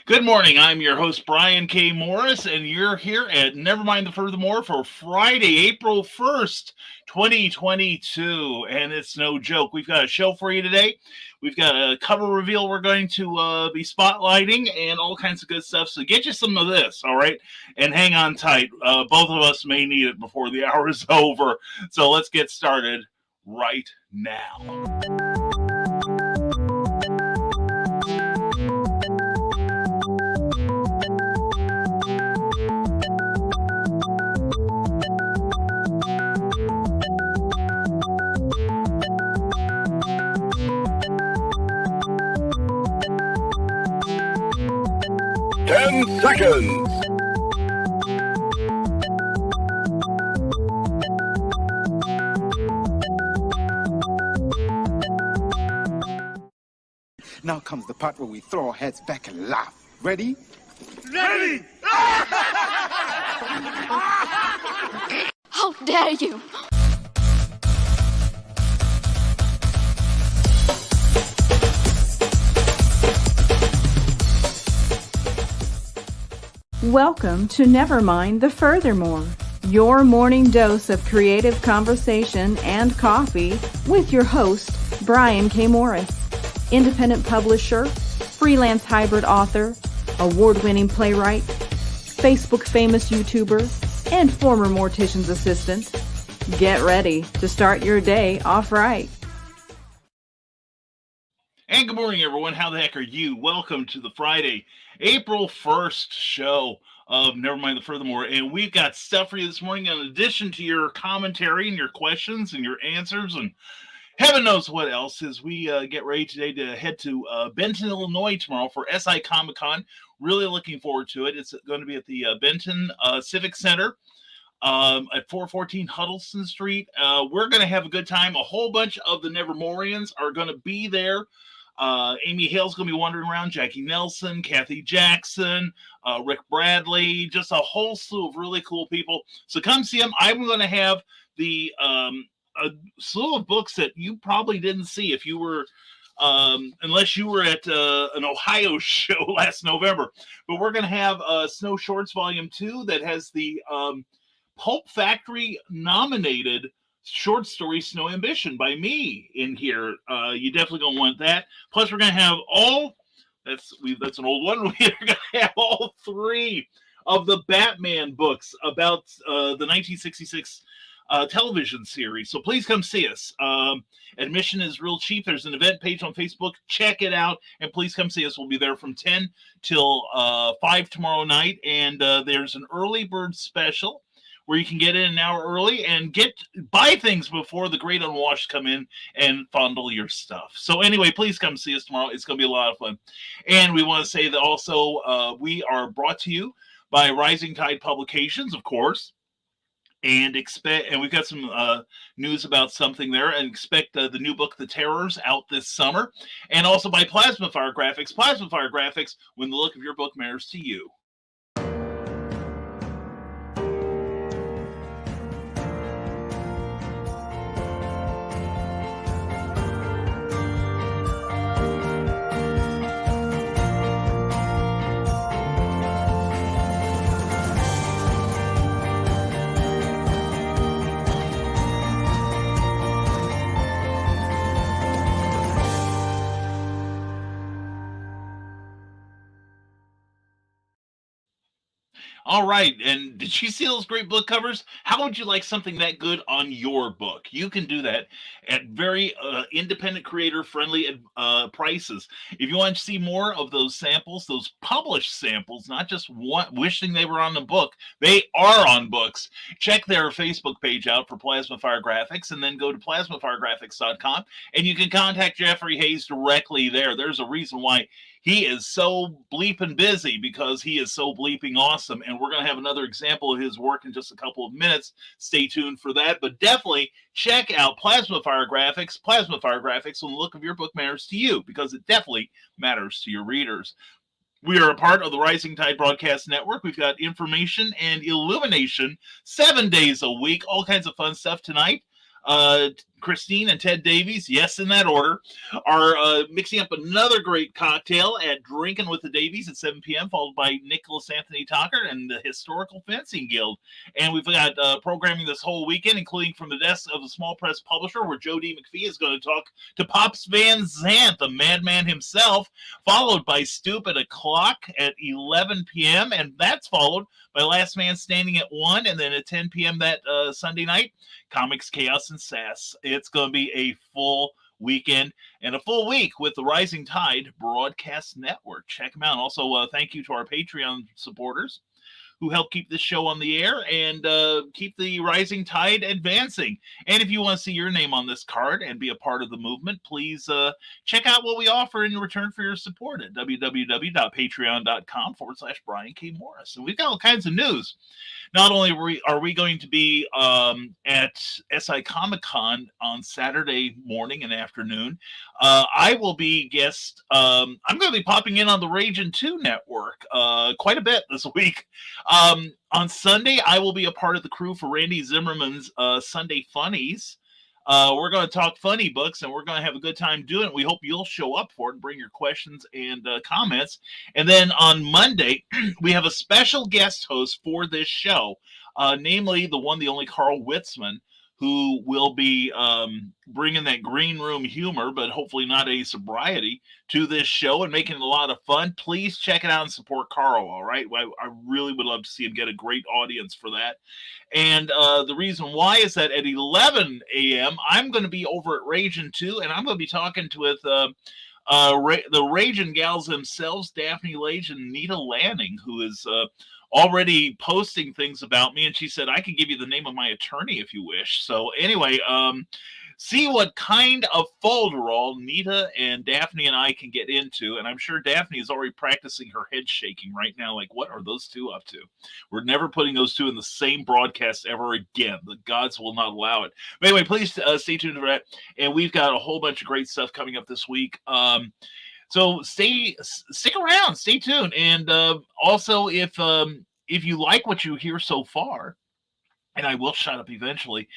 Good morning. I'm your host, Brian K. Morris, and you're here at Nevermind the Furthermore for Friday, April 1st, 2022. And it's no joke. We've got a show for you today. We've got a cover reveal we're going to be spotlighting and all kinds of good stuff. So get you some of this, all right? And hang on tight. Both of us may need it before the hour is over. So let's get started right now. 10 seconds. Now comes the part where we throw our heads back and laugh. Ready? Ready! How dare you! Welcome to Nevermind the Furthermore, your morning dose of creative conversation and coffee with your host, Brian K. Morris, independent publisher, freelance hybrid author, award-winning playwright, Facebook famous YouTuber, and former mortician's assistant. Get ready to start your day off right. And good morning, everyone. How the heck are you? Welcome to the Friday, April 1st show of Nevermind the Furthermore. And we've got stuff for you this morning in addition to your commentary and your questions and your answers and heaven knows what else as we get ready today to head to Benton, Illinois tomorrow for SI Comic Con. Really looking forward to it. It's going to be at the Benton Civic Center at 414 Huddleston Street. We're going to have a good time. A whole bunch of the Nevermorians are going to be there. Amy Hale's going to be wandering around, Jackie Nelson, Kathy Jackson, Rick Bradley, just a whole slew of really cool people. So come see them. I'm going to have the a slew of books that you probably didn't see if you were, unless you were at an Ohio show last November. But we're going to have Snow Shorts Volume 2 that has the Pulp Factory nominated short story Snow Ambition by me in here. You definitely gonna want that. Plus, we're gonna have that's an old one. We're gonna have all three of the Batman books about the 1966 television series. So please come see us. Admission is real cheap. There's an event page on Facebook. Check it out, and please come see us. We'll be there from 10 till 5 tomorrow night, and there's an early bird special where you can get in an hour early and buy things before the great unwashed come in and fondle your stuff. So anyway, please come see us tomorrow. It's going to be a lot of fun. And we want to say that also we are brought to you by Rising Tide Publications, of course. And we've got some news about something there, and expect the new book, The Terrors, out this summer. And also by Plasma Fire Graphics. Plasma Fire Graphics, when the look of your book matters to you. All right, and did you see those great book covers? How would you like something that good on your book? You can do that at very independent creator-friendly prices. If you want to see more of those samples, those published samples, not just wishing they were on the book, they are on books. Check their Facebook page out for Plasma Fire Graphics, and then go to plasmafiregraphics.com, and you can contact Jeffrey Hayes directly there. There's a reason why he is so bleeping busy, because he is so bleeping awesome. And we're going to have another example of his work in just a couple of minutes. Stay tuned for that. But definitely check out Plasma Fire Graphics. Plasma Fire Graphics, when the look of your book matters to you, because it definitely matters to your readers. We are a part of the Rising Tide Broadcast Network. We've got information and illumination 7 days a week. All kinds of fun stuff tonight. Christine and Ted Davies, yes, in that order, are mixing up another great cocktail at Drinking with the Davies at 7 p.m., followed by Nicholas Anthony Tucker and the Historical Fencing Guild. And we've got programming this whole weekend, including from the desk of the Small Press Publisher, where Joe D. McPhee is going to talk to Pops Van Zandt, the madman himself, followed by Stoop at 1:00 at 11 p.m., and that's followed by Last Man Standing at 1, and then at 10 p.m. that Sunday night, Comics, Chaos, and Sass. It's going to be a full weekend and a full week with the Rising Tide Broadcast Network. Check them out. Also, thank you to our Patreon supporters who help keep this show on the air and keep the Rising Tide advancing. And if you want to see your name on this card and be a part of the movement, please check out what we offer in return for your support at www.patreon.com/Brian K. Morris. And we've got all kinds of news. Not only are we going to be at SI Comic Con on Saturday morning and afternoon, I will be guest. I'm going to be popping in on the Ragin' 2 network quite a bit this week. On Sunday, I will be a part of the crew for Randy Zimmerman's Sunday Funnies. We're going to talk funny books, and we're going to have a good time doing it. We hope you'll show up for it and bring your questions and comments. And then on Monday, we have a special guest host for this show, namely the one, the only Carl Witzman, who will be bringing that green room humor, but hopefully not any sobriety, to this show and making it a lot of fun. Please check it out and support Carl, all right? I really would love to see him get a great audience for that. And the reason why is that at 11 a.m., I'm going to be over at Ragin' 2, and I'm going to be talking with the Ragin' gals themselves, Daphne Lage and Nita Lanning, who is already posting things about me, and she said I could give you the name of my attorney if you wish. So anyway, see what kind of folderol Nita and Daphne and I can get into, and I'm sure Daphne is already practicing her head shaking right now, like, what are those two up to? We're never putting those two in the same broadcast ever again. The gods will not allow it. But anyway, please stay tuned for that, and we've got a whole bunch of great stuff coming up this week. So stick around, stay tuned, and also if you like what you hear so far, and I will shut up eventually,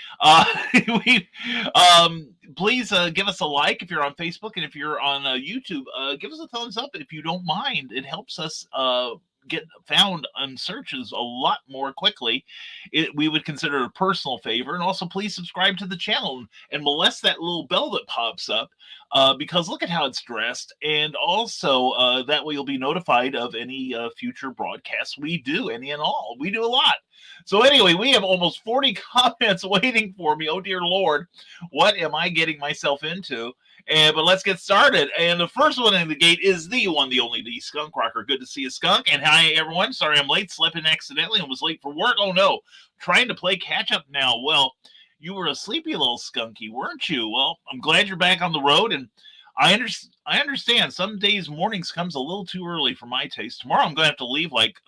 please give us a like if you're on Facebook, and if you're on YouTube, give us a thumbs up if you don't mind. It helps us get found on searches a lot more quickly. We would consider it a personal favor. And also, please subscribe to the channel and molest that little bell that pops up, because look at how it's dressed. And also, that way you'll be notified of any future broadcasts we do, any and all. We do a lot. So anyway, we have almost 40 comments waiting for me. Oh, dear Lord, what am I getting myself into? But let's get started. And the first one in the gate is the one, the only, the Skunk Rocker. Good to see you, Skunk. And hi, everyone. Sorry I'm late. Slept in accidentally and was late for work. Oh, no. Trying to play catch-up now. Well, you were a sleepy little skunky, weren't you? Well, I'm glad you're back on the road. And I understand some days mornings comes a little too early for my taste. Tomorrow I'm going to have to leave like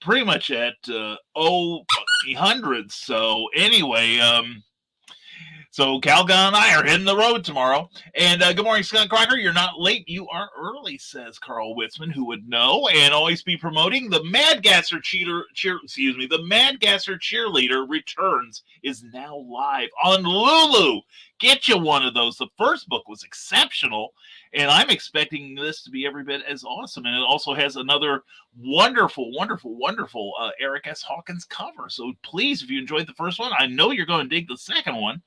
pretty much at 00:00. So anyway, so Calgon and I are hitting the road tomorrow. And good morning, Skunk Rocker. You're not late. You are early, says Carl Witzman, who would know and always be promoting. The Mad Gasser the Mad Gasser Cheerleader Returns is now live on Lulu. Get you one of those. The first book was exceptional, and I'm expecting this to be every bit as awesome. And it also has another wonderful, wonderful, wonderful Eric S. Hawkins cover. So please, if you enjoyed the first one, I know you're going to dig the second one.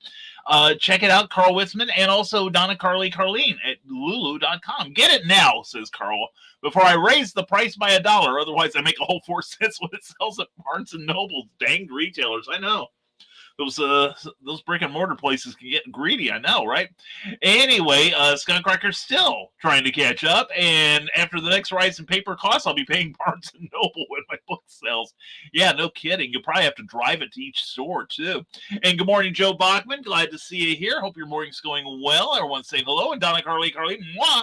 Check it out, Carl Witzman, and also Donna Carleen at Lulu.com. Get it now, says Carl, before I raise the price by $1. Otherwise, I make a whole 4 cents when it sells at Barnes & Noble. Danged retailers, I know. Those brick and mortar places can get greedy, I know, right? Anyway, Skunk Cracker's still trying to catch up, and after the next rise in paper costs, I'll be paying Barnes & Noble when my book sells. Yeah, no kidding. You'll probably have to drive it to each store, too. And good morning, Joe Bachman. Glad to see you here. Hope your morning's going well. Everyone say hello. And Donna Carly, mwah.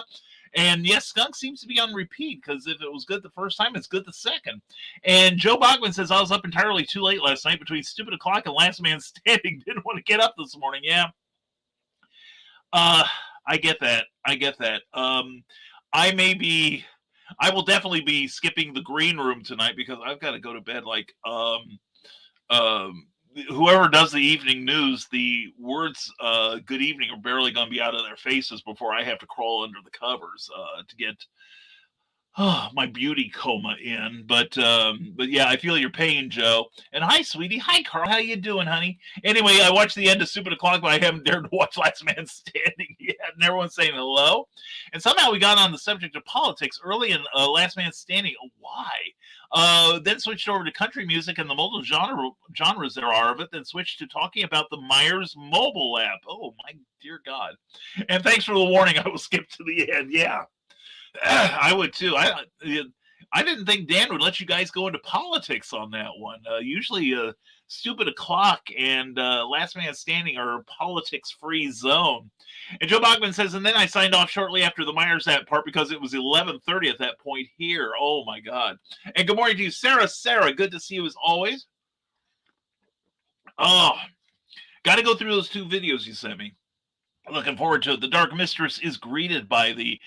And yes, Skunk seems to be on repeat, because if it was good the first time, it's good the second. And Joe Bachman says, I was up entirely too late last night between Stupid O'Clock and Last Man Standing. Didn't want to get up this morning. Yeah. I get that. I may be I will definitely be skipping the green room tonight because I've got to go to bed. Like, whoever does the evening news, the words "good evening" are barely going to be out of their faces before I have to crawl under the covers to get my beauty coma in. But yeah, I feel your pain, Joe. And hi, sweetie. Hi, Carl. How you doing, honey? Anyway, I watched the end of Stupid O'Clock, but I haven't dared to watch Last Man Standing yet. And everyone's saying hello. And somehow we got on the subject of politics early in Last Man Standing. Why? Then switched over to country music and the multiple genres there are of it. Then switched to talking about the Myers mobile app. Oh my dear God! And thanks for the warning. I will skip to the end. Yeah. I would too. I didn't think Dan would let you guys go into politics on that one. Usually, Stupid O'Clock and Last Man Standing are a politics-free zone. And Joe Bachman says, and then I signed off shortly after the Myers app part because it was 11:30 at that point here. Oh my God! And good morning to you, Sarah. Sarah, good to see you as always. Oh, got to go through those 2 videos you sent me. Looking forward to it. The Dark Mistress is greeted by the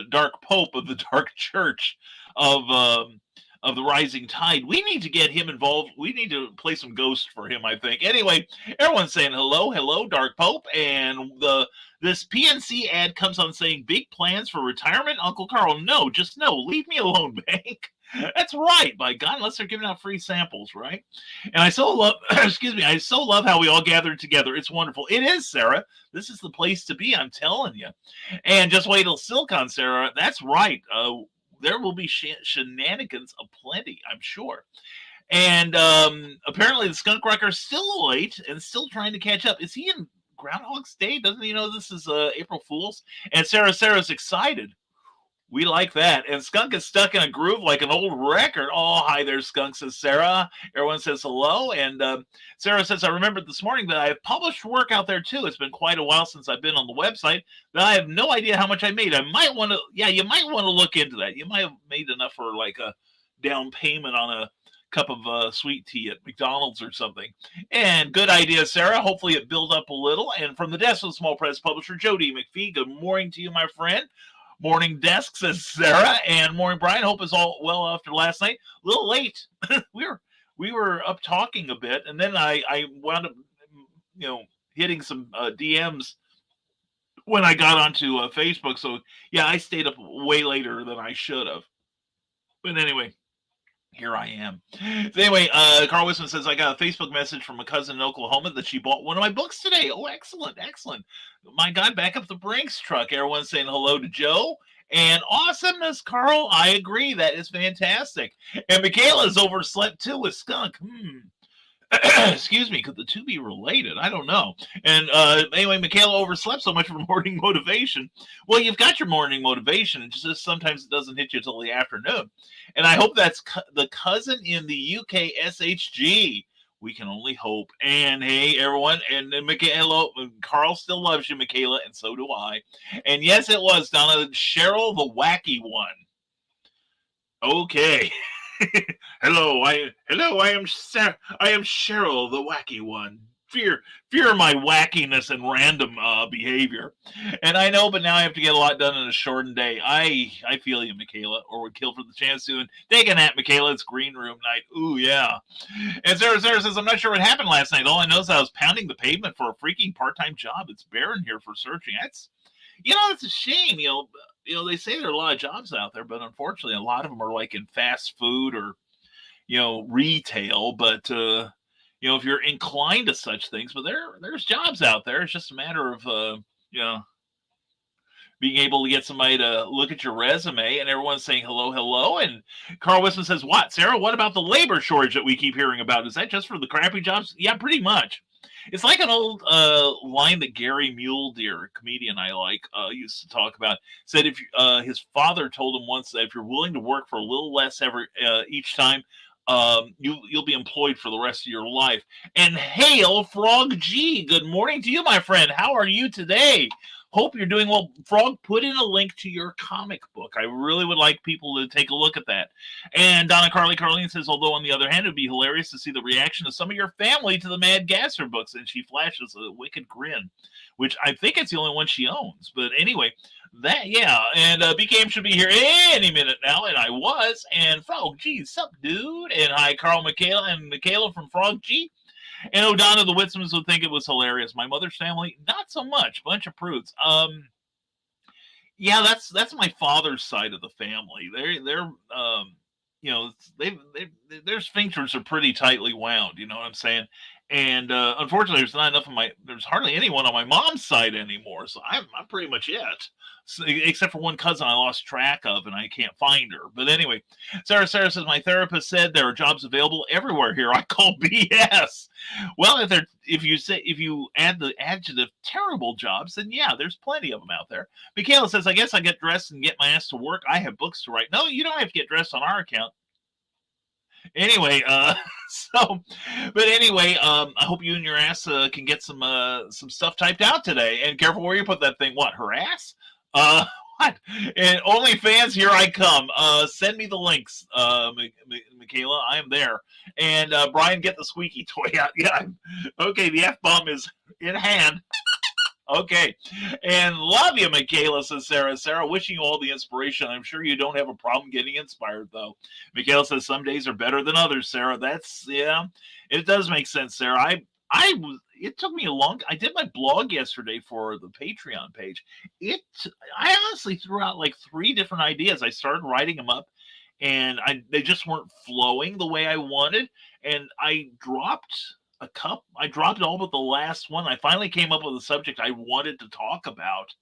Dark Pope of the Dark Church of the Rising Tide. We need to get him involved. We need to play some Ghost for him, I think. Anyway, everyone's saying hello, Dark Pope. And this PNC ad comes on saying, big plans for retirement, Uncle Carl. No, just no. Leave me alone, bank. That's right, by God, unless they're giving out free samples, right? And I so love, I so love how we all gathered together. It's wonderful. It is, Sarah. This is the place to be, I'm telling you. And just wait till Silicon, Sarah. That's right. There will be shenanigans aplenty, I'm sure. And apparently the skunk wrecker's still late and still trying to catch up. Is he in Groundhog's Day? Doesn't he know this is April Fool's? And Sarah's excited. We like that. And Skunk is stuck in a groove like an old record. Oh, hi there, Skunk, says Sarah. Everyone says hello. And Sarah says, I remembered this morning that I have published work out there, too. It's been quite a while since I've been on the website, but I have no idea how much I made. I might want to, you might want to look into that. You might have made enough for like a down payment on a cup of sweet tea at McDonald's or something. And good idea, Sarah. Hopefully it built up a little. And from the desk of the small press publisher, Joe D. McPhee, good morning to you, my friend. Morning desk, says Sarah, and morning Brian. Hope is all well after last night. A little late. we were up talking a bit, and then I wound up, hitting some DMs when I got onto Facebook. So yeah, I stayed up way later than I should have. But anyway, here I am. So anyway, Carl Wisman says, I got a Facebook message from a cousin in Oklahoma that she bought one of my books today. Oh, excellent. My God, back up the Brinks truck. Everyone's saying hello to Joe. And awesomeness, Carl. I agree. That is fantastic. And Michaela's overslept too with Skunk. Excuse me, could the two be related? I don't know. And anyway, Michaela overslept so much for morning motivation. Well, you've got your morning motivation. It's just sometimes it doesn't hit you until the afternoon. And I hope that's the cousin in the UK SHG. We can only hope. And hey, everyone, and Michaela, Carl still loves you, Michaela, and so do I. And yes, it was, Donna, Cheryl the wacky one. Okay. Hello, I am Cheryl, the wacky one. Fear my wackiness and random behavior. And I know, but now I have to get a lot done in a shortened day. I feel you, Michaela, or would kill for the chance to. And take a nap, Michaela. It's green room night. Ooh, yeah. And Sarah says, I'm not sure what happened last night. All I know is I was pounding the pavement for a freaking part-time job. It's barren here for searching. It's a shame, they say there are a lot of jobs out there, but unfortunately, a lot of them are like in fast food or, retail. But, if you're inclined to such things, but there's jobs out there. It's just a matter of, being able to get somebody to look at your resume, and everyone's saying hello. And Carl Wisman says, what, Sarah, what about the labor shortage that we keep hearing about? Is that just for the crappy jobs? Yeah, pretty much. It's like an old line that Gary Muledeer, a comedian I like, used to talk about. Said if his father told him once that if you're willing to work for a little less each time, you'll be employed for the rest of your life. And hail Frog G, good morning to you, my friend. How are you today? Hope you're doing well. Frog, put in a link to your comic book. I really would like people to take a look at that. And Donna Carlene says, although on the other hand, it would be hilarious to see the reaction of some of your family to the Mad Gasser books. And she flashes a wicked grin, which I think it's the only one she owns. But anyway, and BKM should be here any minute now, and I was. And Frog G, sup, dude? And hi, Carl, Michaela from Frog G. And O'Donna, the Witzmans would think it was hilarious. My mother's family, not so much. Bunch of prudes. Yeah, that's my father's side of the family. They're their sphincters are pretty tightly wound. You know what I'm saying? And unfortunately, there's hardly anyone on my mom's side anymore. So I'm pretty much it. So, except for one cousin I lost track of and I can't find her. But anyway, Sarah says, my therapist said there are jobs available everywhere here. I call BS. Well, if you add the adjective terrible jobs, then yeah, there's plenty of them out there. Michaela says, I guess I get dressed and get my ass to work. I have books to write. No, you don't have to get dressed on our account. Anyway, I hope you and your ass can get some stuff typed out today. And careful where you put that thing. What, her ass? What? And OnlyFans, here I come. Send me the links, Michaela. I am there. And Brian, get the squeaky toy out. Yeah. Okay, the F-bomb is in hand. Okay. And love you, Michaela, says Sarah. Sarah, wishing you all the inspiration. I'm sure you don't have a problem getting inspired, though. Michaela says some days are better than others, Sarah. It does make sense, Sarah. It took me I did my blog yesterday for the Patreon page. I honestly threw out like 3 different ideas. I started writing them up and they just weren't flowing the way I wanted. And I dropped it all but the last one. I finally came up with a subject I wanted to talk about.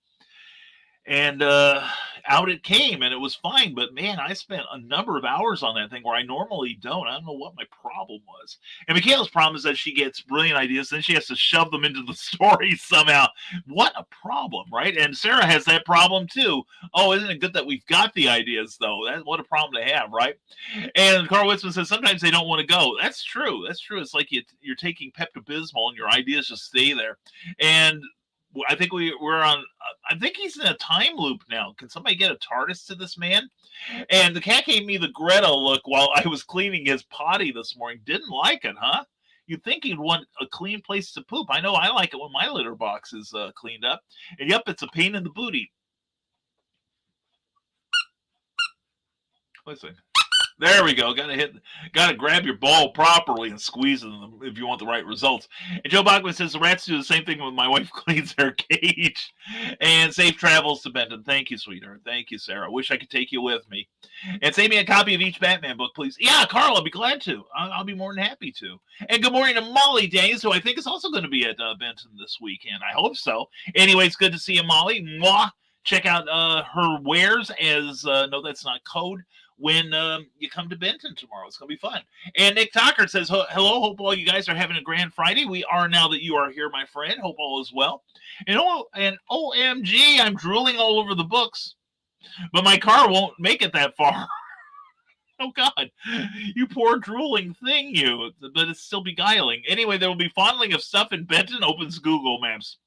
And out it came, and it was fine. But man, I spent a number of hours on that thing where I normally don't. I don't know what my problem was. And Michaela's problem is that she gets brilliant ideas, then she has to shove them into the story somehow. What a problem, right? And Sarah has that problem too. Oh, isn't it good that we've got the ideas, though? What a problem to have, right? And Carl Witzman says sometimes they don't want to go. That's true. It's like you're taking Pepto-Bismol and your ideas just stay there. And I think we're on. I think he's in a time loop now. Can somebody get a TARDIS to this man? And the cat gave me the Greta look while I was cleaning his potty this morning. Didn't like it, huh? You'd think he'd want a clean place to poop. I know I like it when my litter box is cleaned up. And yep, it's a pain in the booty. Listen. There we go. Gotta grab your ball properly and squeeze it if you want the right results. And Joe Bachman says the rats do the same thing when my wife cleans her cage. And safe travels to Benton. Thank you, sweetheart. Thank you, Sarah. Wish I could take you with me. And send me a copy of each Batman book, please. Yeah, Carl, I'll be glad to. I'll be more than happy to. And good morning to Molly Danes, who I think is also going to be at Benton this weekend. I hope so. Anyway, it's good to see you, Molly. Mwah. Check out her wares as, no, that's not code, when you come to Benton tomorrow. It's going to be fun. And Nick Tucker says, hello, hope all you guys are having a grand Friday. We are now that you are here, my friend. Hope all is well. And OMG, I'm drooling all over the books. But my car won't make it that far. Oh, God. You poor drooling thing, you. But it's still beguiling. Anyway, there will be fondling of stuff in Benton. Opens Google Maps.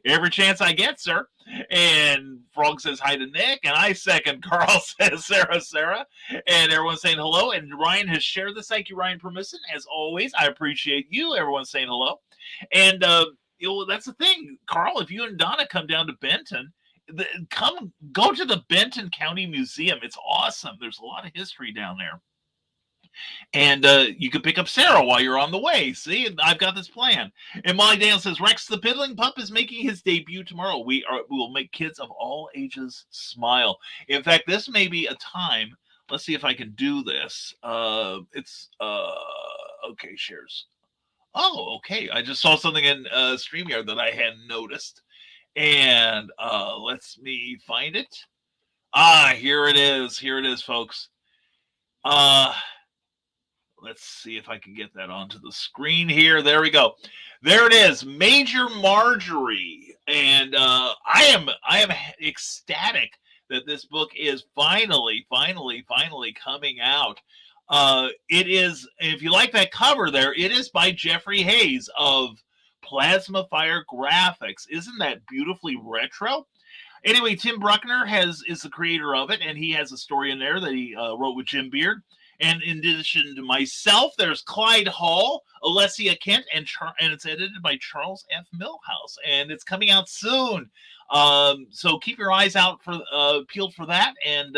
Every chance I get, sir. And Frog says hi to Nick, and I second. Carl says Sarah, and everyone's saying hello. And Ryan has shared this. Thank you, Ryan Permisson. As always, I appreciate you. Everyone's saying hello. And that's the thing, Carl. If you and Donna come down to Benton, go to the Benton County Museum. It's awesome. There's a lot of history down there. And you can pick up Sarah while you're on the way. See, I've got this plan. And Molly Dale says, Rex the Piddling Pup is making his debut tomorrow. We will make kids of all ages smile. In fact, this may be a time. Let's see if I can do this. Okay, shares. Oh, okay. I just saw something in StreamYard that I hadn't noticed. And let's me find it. Here it is. Here it is, folks. Let's see if I can get that onto the screen here. There we go. There it is, Major Marjorie. And I am ecstatic that this book is finally coming out. It is, if you like that cover there, it is by Jeffrey Hayes of plasma fire graphics. Isn't that beautifully retro? Anyway, Tim Bruckner is the creator of it, and he has a story in there that he wrote with Jim Beard. And in addition to myself, there's Clyde Hall, Alessia Kent, and it's edited by Charles F. Milhouse, and it's coming out soon. So keep your eyes out for peeled for that, and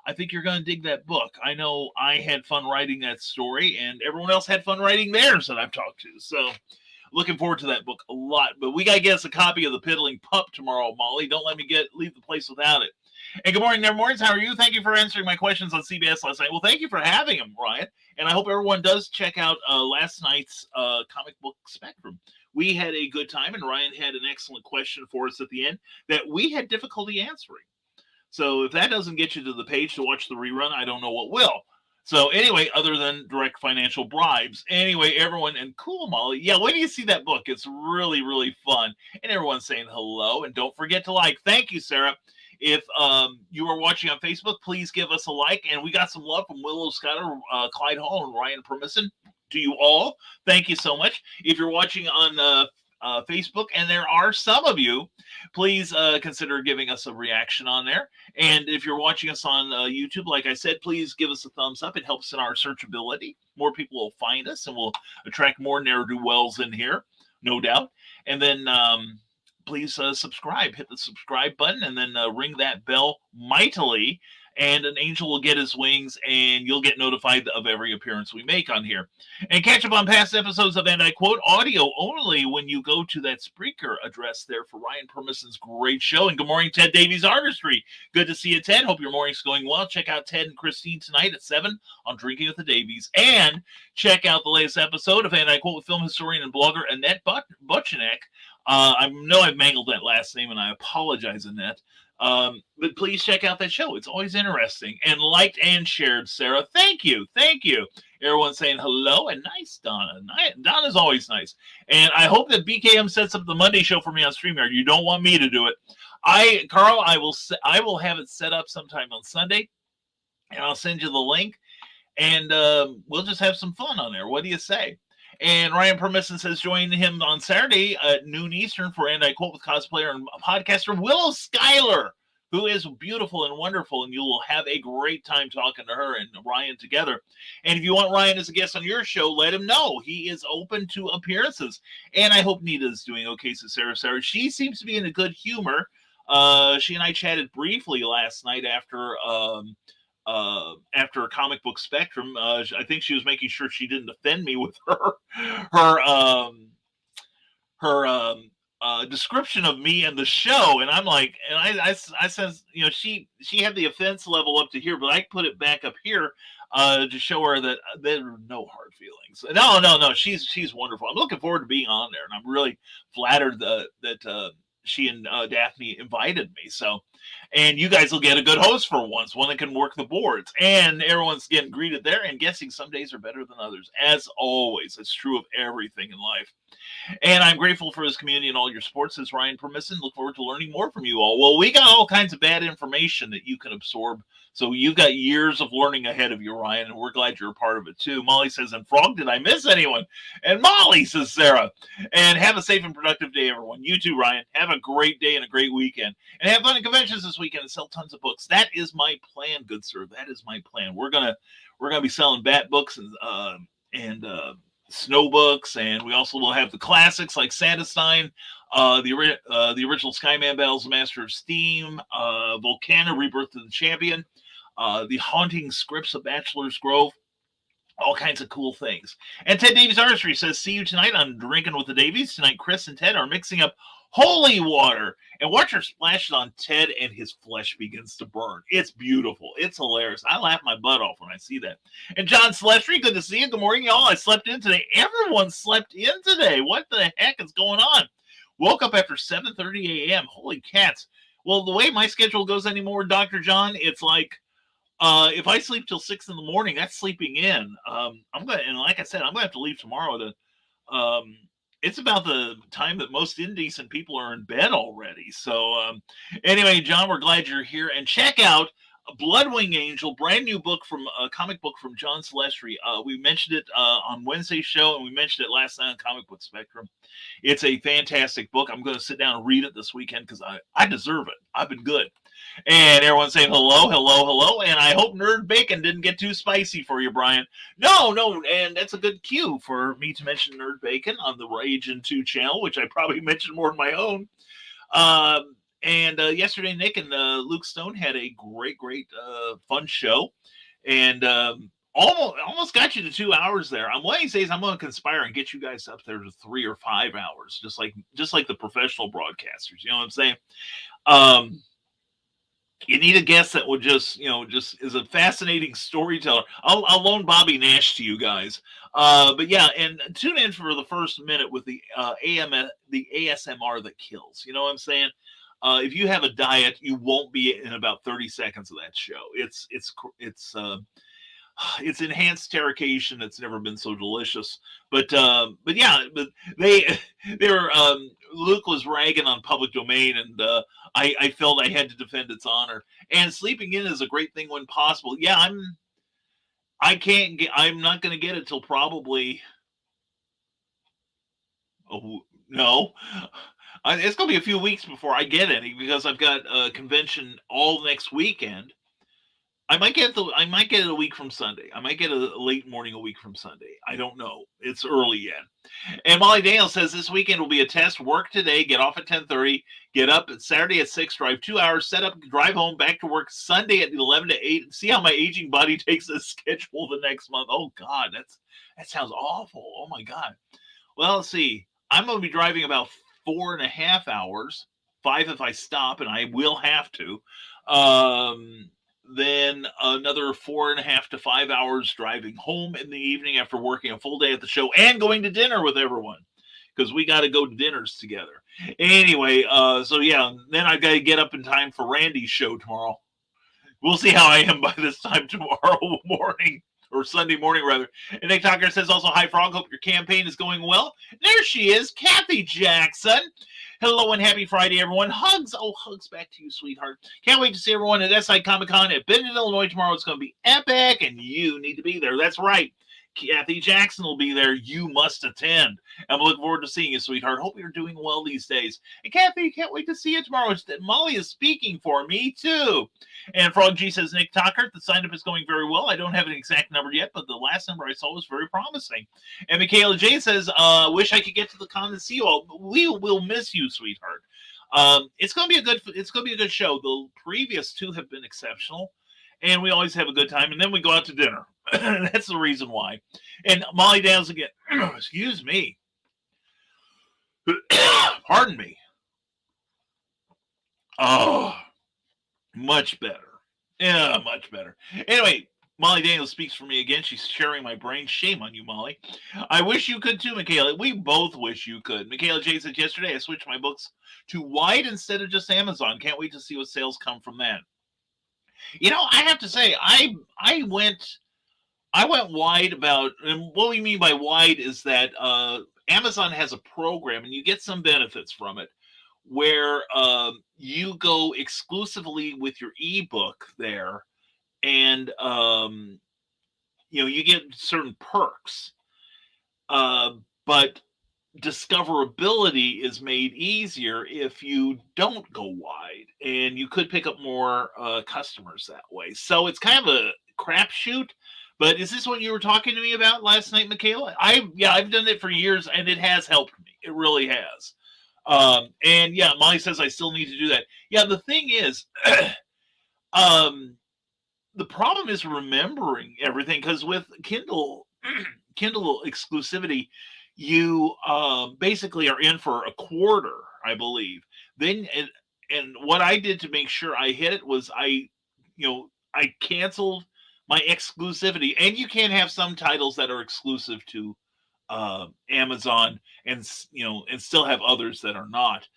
I think you're going to dig that book. I know I had fun writing that story, and everyone else had fun writing theirs that I've talked to. So looking forward to that book a lot. But we got to get us a copy of The Piddling Pup tomorrow, Molly. Don't let me leave the place without it. And good morning, Nevermornings. How are you? Thank you for answering my questions on CBS last night. Well, thank you for having him, Ryan. And I hope everyone does check out last night's comic book Spectrum. We had a good time, and Ryan had an excellent question for us at the end that we had difficulty answering. So if that doesn't get you to the page to watch the rerun, I don't know what will. So anyway, other than direct financial bribes. Anyway, everyone, and cool, Molly. Yeah, when do you see that book? It's really, really fun. And everyone's saying hello. And don't forget to like. Thank you, Sarah. If you are watching on Facebook, please give us a like. And we got some love from Willow Scudder, Clyde Hall, and Ryan Permisson. To you all, thank you so much. If you're watching on Facebook, and there are some of you, please consider giving us a reaction on there. And if you're watching us on YouTube, like I said, please give us a thumbs up. It helps in our searchability. More people will find us, and we'll attract more ne'er-do-wells in here, no doubt. And then please subscribe. Hit the subscribe button, and then ring that bell mightily, and an angel will get his wings, and you'll get notified of every appearance we make on here. And catch up on past episodes of And I Quote audio only when you go to that Spreaker address there for Ryan Permisson's great show. And good morning, Ted Davies Artistry. Good to see you, Ted. Hope your morning's going well. Check out Ted and Christine tonight at 7 on Drinking with the Davies. And check out the latest episode of And I Quote with film historian and blogger Annette Butchinek. I know I've mangled that last name, and I apologize, Annette. But please check out that show. It's always interesting. And liked and shared, Sarah. Thank you. Thank you. Everyone saying hello, and nice, Donna. Donna's always nice. And I hope that BKM sets up the Monday show for me on StreamYard. You don't want me to do it. Carl, I will have it set up sometime on Sunday, and I'll send you the link, and we'll just have some fun on there. What do you say? And Ryan Permisson says join him on Saturday at noon Eastern for And I Quote with cosplayer and podcaster Willow Schuyler, who is beautiful and wonderful, and you will have a great time talking to her and Ryan together. And if you want Ryan as a guest on your show, let him know. He is open to appearances. And I hope Nita's doing okay, so Sarah. She seems to be in a good humor. She and I chatted briefly last night after Comic Book Spectrum. I think she was making sure she didn't offend me with her description of me and the show, and I'm like, and I said, you know, she had the offense level up to here, but I put it back up here to show her that there are no hard feelings. No, she's wonderful. I'm looking forward to being on there, and I'm really flattered that she and Daphne invited me. So, and you guys will get a good host for once, one that can work the boards, and everyone's getting greeted there, and guessing some days are better than others. As always, it's true of everything in life. And I'm grateful for this community and all your support, says Ryan Permisson. Look forward to learning more from you all. Well, we got all kinds of bad information that you can absorb. So you've got years of learning ahead of you, Ryan, and we're glad you're a part of it too. Molly says, and Frog, did I miss anyone? And Molly, says Sarah. And have a safe and productive day, everyone. You too, Ryan. Have a great day and a great weekend. And have fun at conventions this weekend and sell tons of books. That is my plan, good sir. That is my plan. We're gonna be selling Bat books and snow books, and we also will have the classics like Sanderstein, the original Skyman Battles, Master of Steam, Volcana, Rebirth of the Champion, the Haunting Scripts of Bachelor's Grove, all kinds of cool things. And Ted Davies Artistry says, see you tonight on Drinking with the Davies. Tonight, Chris and Ted are mixing up holy water, and watch her splash it on Ted, and his flesh begins to burn. It's beautiful. It's hilarious. I laugh my butt off when I see that. And John Celestri, good to see you. Good morning, y'all. I slept in today. Everyone slept in today. What the heck is going on? Woke up after 7:30 a.m. Holy cats. Well, the way my schedule goes anymore, Dr. John, it's like, if I sleep till 6 in the morning, that's sleeping in. And like I said, I'm gonna have to leave tomorrow to, it's about the time that most indecent people are in bed already. So anyway, John, we're glad you're here. And check out Bloodwing Angel, brand new book from a comic book from John Celestri. We mentioned it on Wednesday's show, and we mentioned it last night on Comic Book Spectrum. It's a fantastic book. I'm going to sit down and read it this weekend because I deserve it. I've been good. And everyone's saying hello, hello, hello. And I hope Nerd Bacon didn't get too spicy for you, Brian. No. And that's a good cue for me to mention Nerd Bacon on the Rage in 2 channel, which I probably mentioned more than my own. And yesterday, Nick and Luke Stone had a great, fun show. And almost got you to 2 hours there. On Wednesdays, I'm going to conspire and get you guys up there to 3 or 5 hours, just like the professional broadcasters. You know what I'm saying? You need a guest that would just is a fascinating storyteller. I'll loan Bobby Nash to you guys. But yeah, and tune in for the first minute with the ASMR that kills. You know what I'm saying? If you have a diet, you won't be in about 30 seconds of that show. It's enhanced terracation. It's never been so delicious. But Luke was ragging on public domain, and I felt I had to defend its honor. And sleeping in is a great thing when possible. Yeah, I'm not going to get it till probably. Oh no. It's going to be a few weeks before I get any because I've got a convention all next weekend. I might get it a week from Sunday. I might get a late morning a week from Sunday. I don't know. It's early yet. And Molly Daniel says this weekend will be a test. Work today, get off at 10:30, get up at Saturday at 6, drive 2 hours, set up, drive home, back to work Sunday at 11 to 8. See how my aging body takes a schedule the next month. Oh God, that sounds awful. Oh my God. Well, let's see. I'm going to be driving about 4.5 hours, 5 if I stop, and I will have to. Then another 4.5 to 5 hours driving home in the evening after working a full day at the show and going to dinner with everyone because we got to go to dinners together. Anyway, so yeah, then I got to get up in time for Randy's show tomorrow. We'll see how I am by this time tomorrow morning. Or Sunday morning, rather. And Nick Tucker says also, hi, Frog. Hope your campaign is going well. There she is, Kathy Jackson. Hello and happy Friday, everyone. Hugs. Oh, hugs back to you, sweetheart. Can't wait to see everyone at SI Comic-Con at Benton, Illinois tomorrow. It's going to be epic, and you need to be there. That's right. Kathy Jackson will be there. You must attend. I'm looking forward to seeing you, sweetheart. Hope you're doing well these days. And Kathy, can't wait to see you tomorrow. Molly is speaking for me, too. And Frog G says, Nick Tucker, the sign-up is going very well. I don't have an exact number yet, but the last number I saw was very promising. And Michaela J says, wish I could get to the con and see you all. We will miss you, sweetheart. It's going to be a good show. The previous 2 have been exceptional, and we always have a good time. And then we go out to dinner. That's the reason why. And Molly Downs again. Excuse me. Pardon me. Oh, much better. Yeah, much better. Anyway, Molly Daniels speaks for me again. She's sharing my brain. Shame on you, Molly. I wish you could too, Michaela. We both wish you could. Michaela J said yesterday I switched my books to wide instead of just Amazon. Can't wait to see what sales come from that. You know, I have to say, I went wide about, and what we mean by wide is that Amazon has a program, and you get some benefits from it, where you go exclusively with your ebook there, and you get certain perks, but discoverability is made easier if you don't go wide, and you could pick up more customers that way. So it's kind of a crapshoot. But is this what you were talking to me about last night, Michaela? I've done it for years, and it has helped me. It really has. And yeah, Molly says I still need to do that. Yeah, the thing is, the problem is remembering everything, because with Kindle exclusivity, you basically are in for a quarter, I believe. Then and what I did to make sure I hit it was I canceled my exclusivity, and you can have some titles that are exclusive to Amazon, and still have others that are not.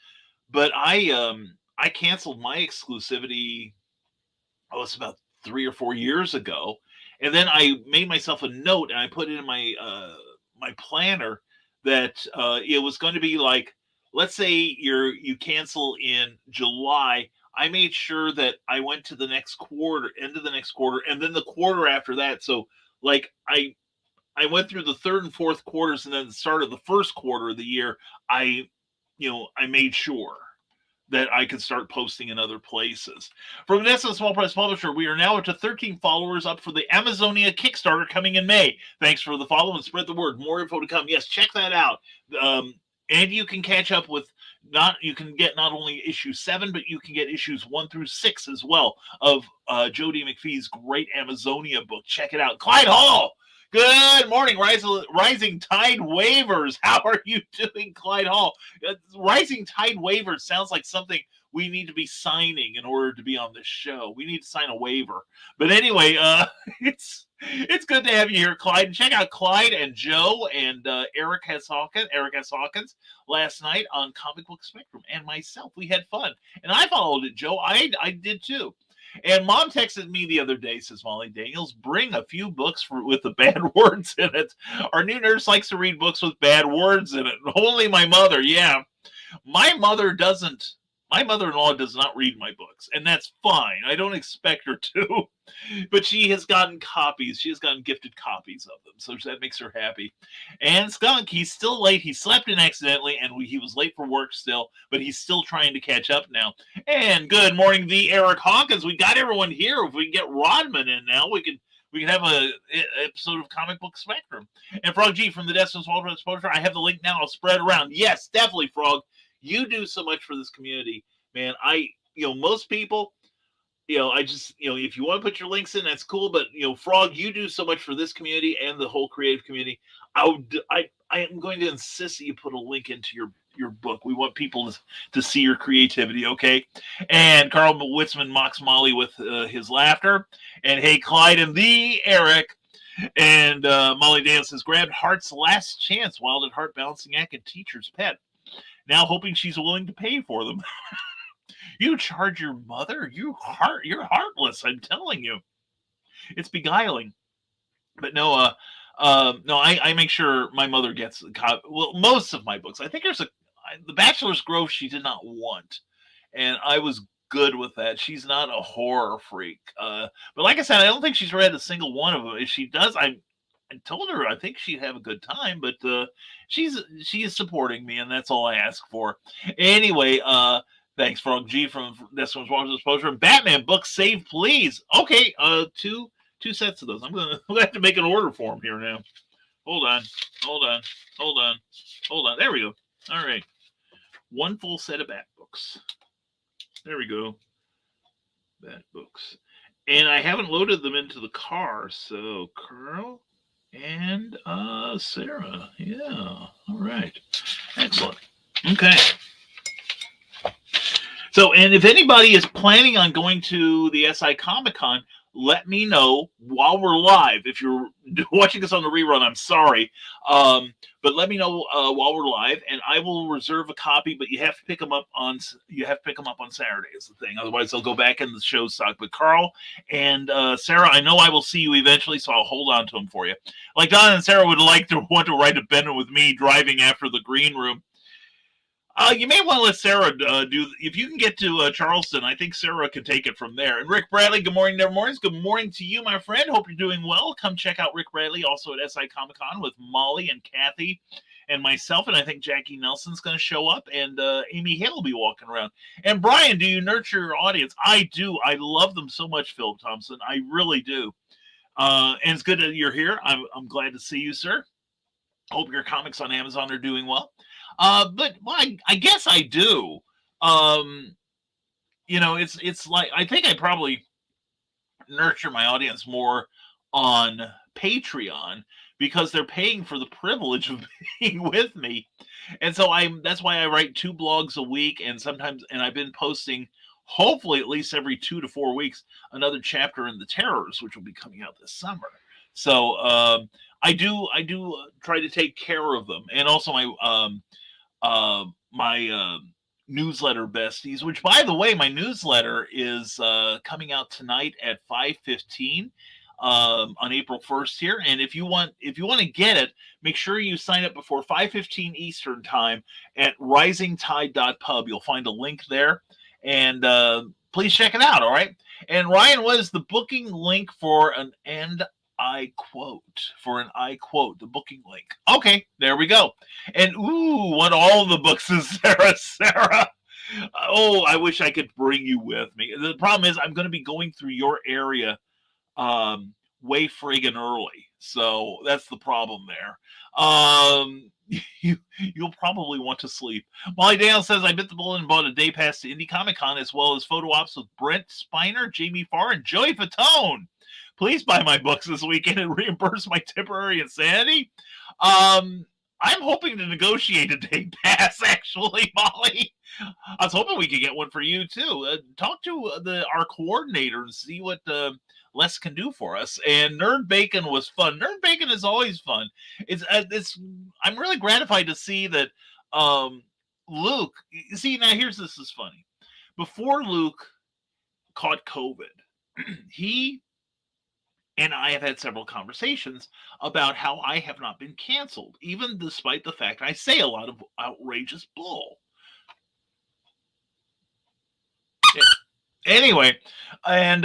But I canceled my exclusivity. Oh, it's about 3 or 4 years ago, and then I made myself a note, and I put it in my my planner that it was going to be like, let's say you cancel in July. I made sure that I went to the next quarter, end of the next quarter, and then the quarter after that. So like I went through the third and fourth quarters, and then the start of the first quarter of the year, I made sure that I could start posting in other places. From Vanessa, the Small Press Publisher, we are now up to 13 followers up for the Amazonia Kickstarter coming in May. Thanks for the follow and spread the word. More info to come. Yes, check that out. And you can catch up with you can get not only issue 7, but you can get issues 1 through 6 as well of Joe D. McPhee's great Amazonia book. Check it out. Clyde Hall. Good morning, Rising Tide Waivers. How are you doing, Clyde Hall? Rising Tide Waivers sounds like something we need to be signing in order to be on this show. We need to sign a waiver. But anyway, it's good to have you here, Clyde. And check out Clyde and Joe and Eric S. Hawkins last night on Comic Book Spectrum, and myself. We had fun. And I followed it, Joe. I did too. And Mom texted me the other day, says Molly Daniels, bring a few books with the bad words in it. Our new nurse likes to read books with bad words in it. Only my mother, yeah. My mother-in-law does not read my books, and that's fine. I don't expect her to. But she has gotten copies. She has gotten gifted copies of them, so that makes her happy. And Skunk, he's still late. He slept in accidentally, and he was late for work still, but he's still trying to catch up now. And good morning, the Eric Hawkins. We got everyone here. If we can get Rodman in now, we can have an episode of Comic Book Spectrum. And Frog G from the Destined Small Press Publisher, I have the link now. I'll spread around. Yes, definitely, Frog. You do so much for this community, man. Most people, I just, if you want to put your links in, that's cool. But, Frog, you do so much for this community and the whole creative community. I am going to insist that you put a link into your book. We want people to see your creativity, okay? And Carl Witzman mocks Molly with his laughter. And hey, Clyde and the Eric. And Molly Daniels says, grabbed Hart's last chance, Wild at Heart balancing act and teacher's pet. Now hoping she's willing to pay for them. You charge your mother? You're heartless, I'm telling you. It's beguiling. But no, I make sure my mother gets most of my books. I think there's The Bachelor's Grove she did not want. And I was good with that. She's not a horror freak. But like I said, I don't think she's read a single one of them. If she does, I told her I think she'd have a good time, but she is supporting me, and that's all I ask for. Anyway, thanks, Frog G from This One's Watching Exposure. And Batman book save, please. Okay, two sets of those. I'm gonna have to make an order for them here now. Hold on. There we go. All right, one full set of Bat books. There we go. Bat books, and I haven't loaded them into the car. So Carl and Sarah. Yeah. All right. Excellent. Okay. So, and if anybody is planning on going to the SI Comic-Con, let me know while we're live. If you're watching us on the rerun, I'm sorry. But let me know while we're live, and I will reserve a copy, but you have to pick them up on Saturday is the thing. Otherwise, they'll go back in the show stock. But Carl and Sarah, I know I will see you eventually, so I'll hold on to them for you. Like Don and Sarah would want to ride a Benton with me driving after the green room. You may want to let Sarah if you can get to Charleston, I think Sarah can take it from there. And Rick Bradley, good morning, Never Mornings. Good morning to you, my friend. Hope you're doing well. Come check out Rick Bradley also at SI Comic-Con with Molly and Kathy and myself. And I think Jackie Nelson's going to show up, and Amy Hale will be walking around. And Brian, do you nurture your audience? I do. I love them so much, Phil Thompson. I really do. And it's good that you're here. I'm glad to see you, sir. Hope your comics on Amazon are doing well. But I guess I do. It's like, I think I probably nurture my audience more on Patreon because they're paying for the privilege of being with me. And so that's why I write 2 blogs a week, and I've been posting hopefully at least every 2 to 4 weeks, another chapter in The Terrors, which will be coming out this summer. So, I do try to take care of them. And also my newsletter besties, which, by the way, my newsletter is coming out tonight at 5:15 on April 1st here. And if you want to get it, make sure you sign up before 5:15 Eastern time at risingtide.pub. You'll find a link there, and please check it out. All right. And Ryan, what is the booking link for an and I quote? For an I quote, the booking link. Okay, there we go. And ooh, what all the books is Sarah? Oh, I wish I could bring you with me. The problem is I'm going to be going through your area way friggin' early. So that's the problem there. You'll probably want to sleep. Molly Dale says, I bit the bullet and bought a day pass to Indie Comic Con as well as photo ops with Brent Spiner, Jamie Farr, and Joey Fatone. Please buy my books this weekend and reimburse my temporary insanity. I'm hoping to negotiate a day pass, actually, Molly. I was hoping we could get one for you, too. Talk to our coordinator and see what Les can do for us. And Nerd Bacon was fun. Nerd Bacon is always fun. I'm really gratified to see that Luke. See, now this is funny. Before Luke caught COVID, he and I have had several conversations about how I have not been canceled, even despite the fact I say a lot of outrageous bull. Anyway, and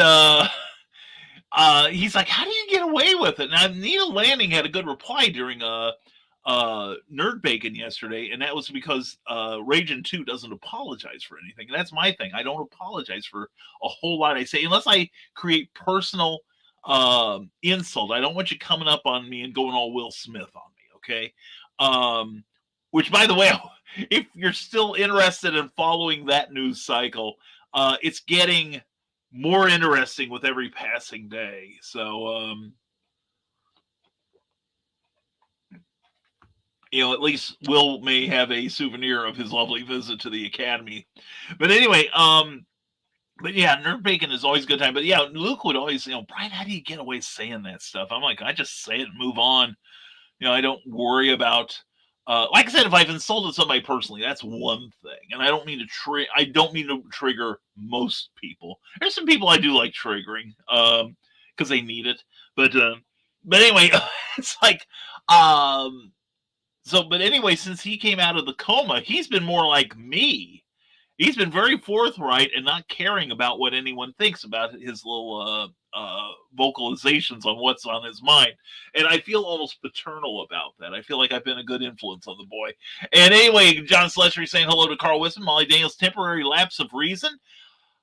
he's like, how do you get away with it? Now, Nina Lanning had a good reply during Nerd Bacon yesterday, and that was because Ragin' 2 doesn't apologize for anything. And that's my thing. I don't apologize for a whole lot I say, unless I create personal insult. I don't want you coming up on me and going all Will Smith on me, okay? Which, by the way, if you're still interested in following that news cycle, it's getting more interesting with every passing day. So, at least Will may have a souvenir of his lovely visit to the Academy. But anyway, but yeah, Nerd Bacon is always a good time. But yeah, Luke would always, Brian, how do you get away saying that stuff? I'm like, I just say it and move on. I don't worry about, like I said, if I've insulted somebody personally, that's one thing. And I don't mean to trigger most people. There's some people I do like triggering, because they need it. But anyway, it's like, but anyway, since he came out of the coma, he's been more like me. He's been very forthright and not caring about what anyone thinks about his little vocalizations on what's on his mind. And I feel almost paternal about that. I feel like I've been a good influence on the boy. And anyway, John Sletchery saying hello to Carl Wisman. Molly Daniels, temporary lapse of reason.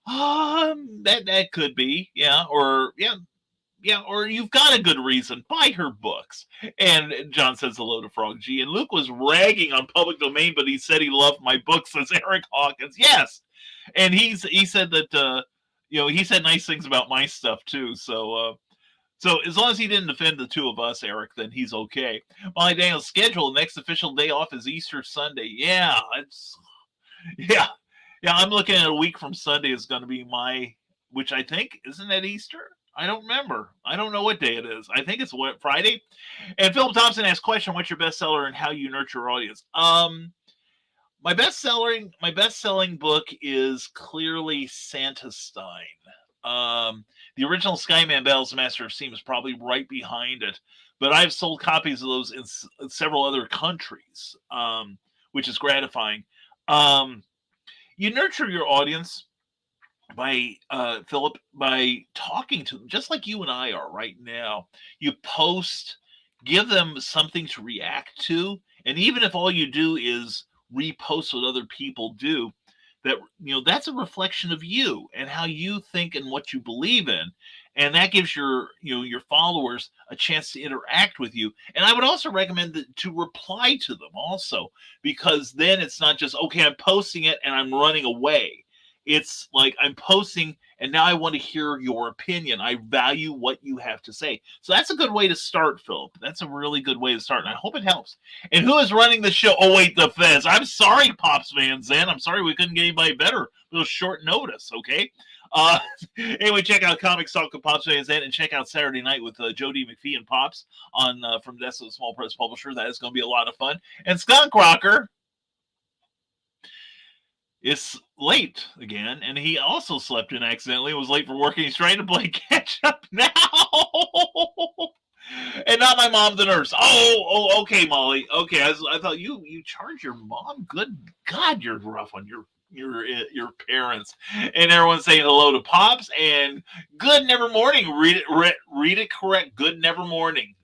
That could be, yeah, or you've got a good reason. Buy her books. And John says hello to Frog G. And Luke was ragging on Public Domain, but he said he loved my books, says Eric Hawkins. Yes. And he said that, he said nice things about my stuff, too. So as long as he didn't offend the two of us, Eric, then he's okay. Molly Daniels' schedule, next official day off is Easter Sunday. Yeah. I'm looking at a week from Sunday is going to be which I think, isn't that Easter? I don't remember. I don't know what day it is. I think it's Friday. And Philip Thompson asked question, what's your bestseller and how you nurture your audience? My best-selling book is clearly Santa Stein. The original Skyman Battles, Master of Steam is probably right behind it. But I've sold copies of those in several other countries, which is gratifying. You nurture your audience by Philip, by talking to them, just like you and I are right now. You post, give them something to react to, and even if all you do is repost what other people do, that's a reflection of you and how you think and what you believe in, and that gives your followers a chance to interact with you. And I would also recommend to reply to them also, because then it's not just, okay, I'm posting it and I'm running away. It's like, I'm posting and now I want to hear your opinion. I value what you have to say. So that's a good way to start, Philip. That's a really good way to start, and I hope it helps. And who is running the show? Oh, wait, the Fez. I'm sorry, Pops Van Zandt. I'm sorry we couldn't get anybody better. A little short notice, okay? Anyway, check out Comics Talk with Pops Van Zandt, and check out Saturday Night with Jody McPhee and Pops on from Desolate Small Press Publisher. That is going to be a lot of fun. And Skunk Rocker is late again, and he also slept in accidentally, was late for work, and he's trying to play catch up now. And not my mom, the nurse. Oh, okay, Molly. Okay, I thought you charge your mom. Good God, you're rough on your your parents, and everyone's saying hello to Pops and good never morning. Read it correct. Good never morning.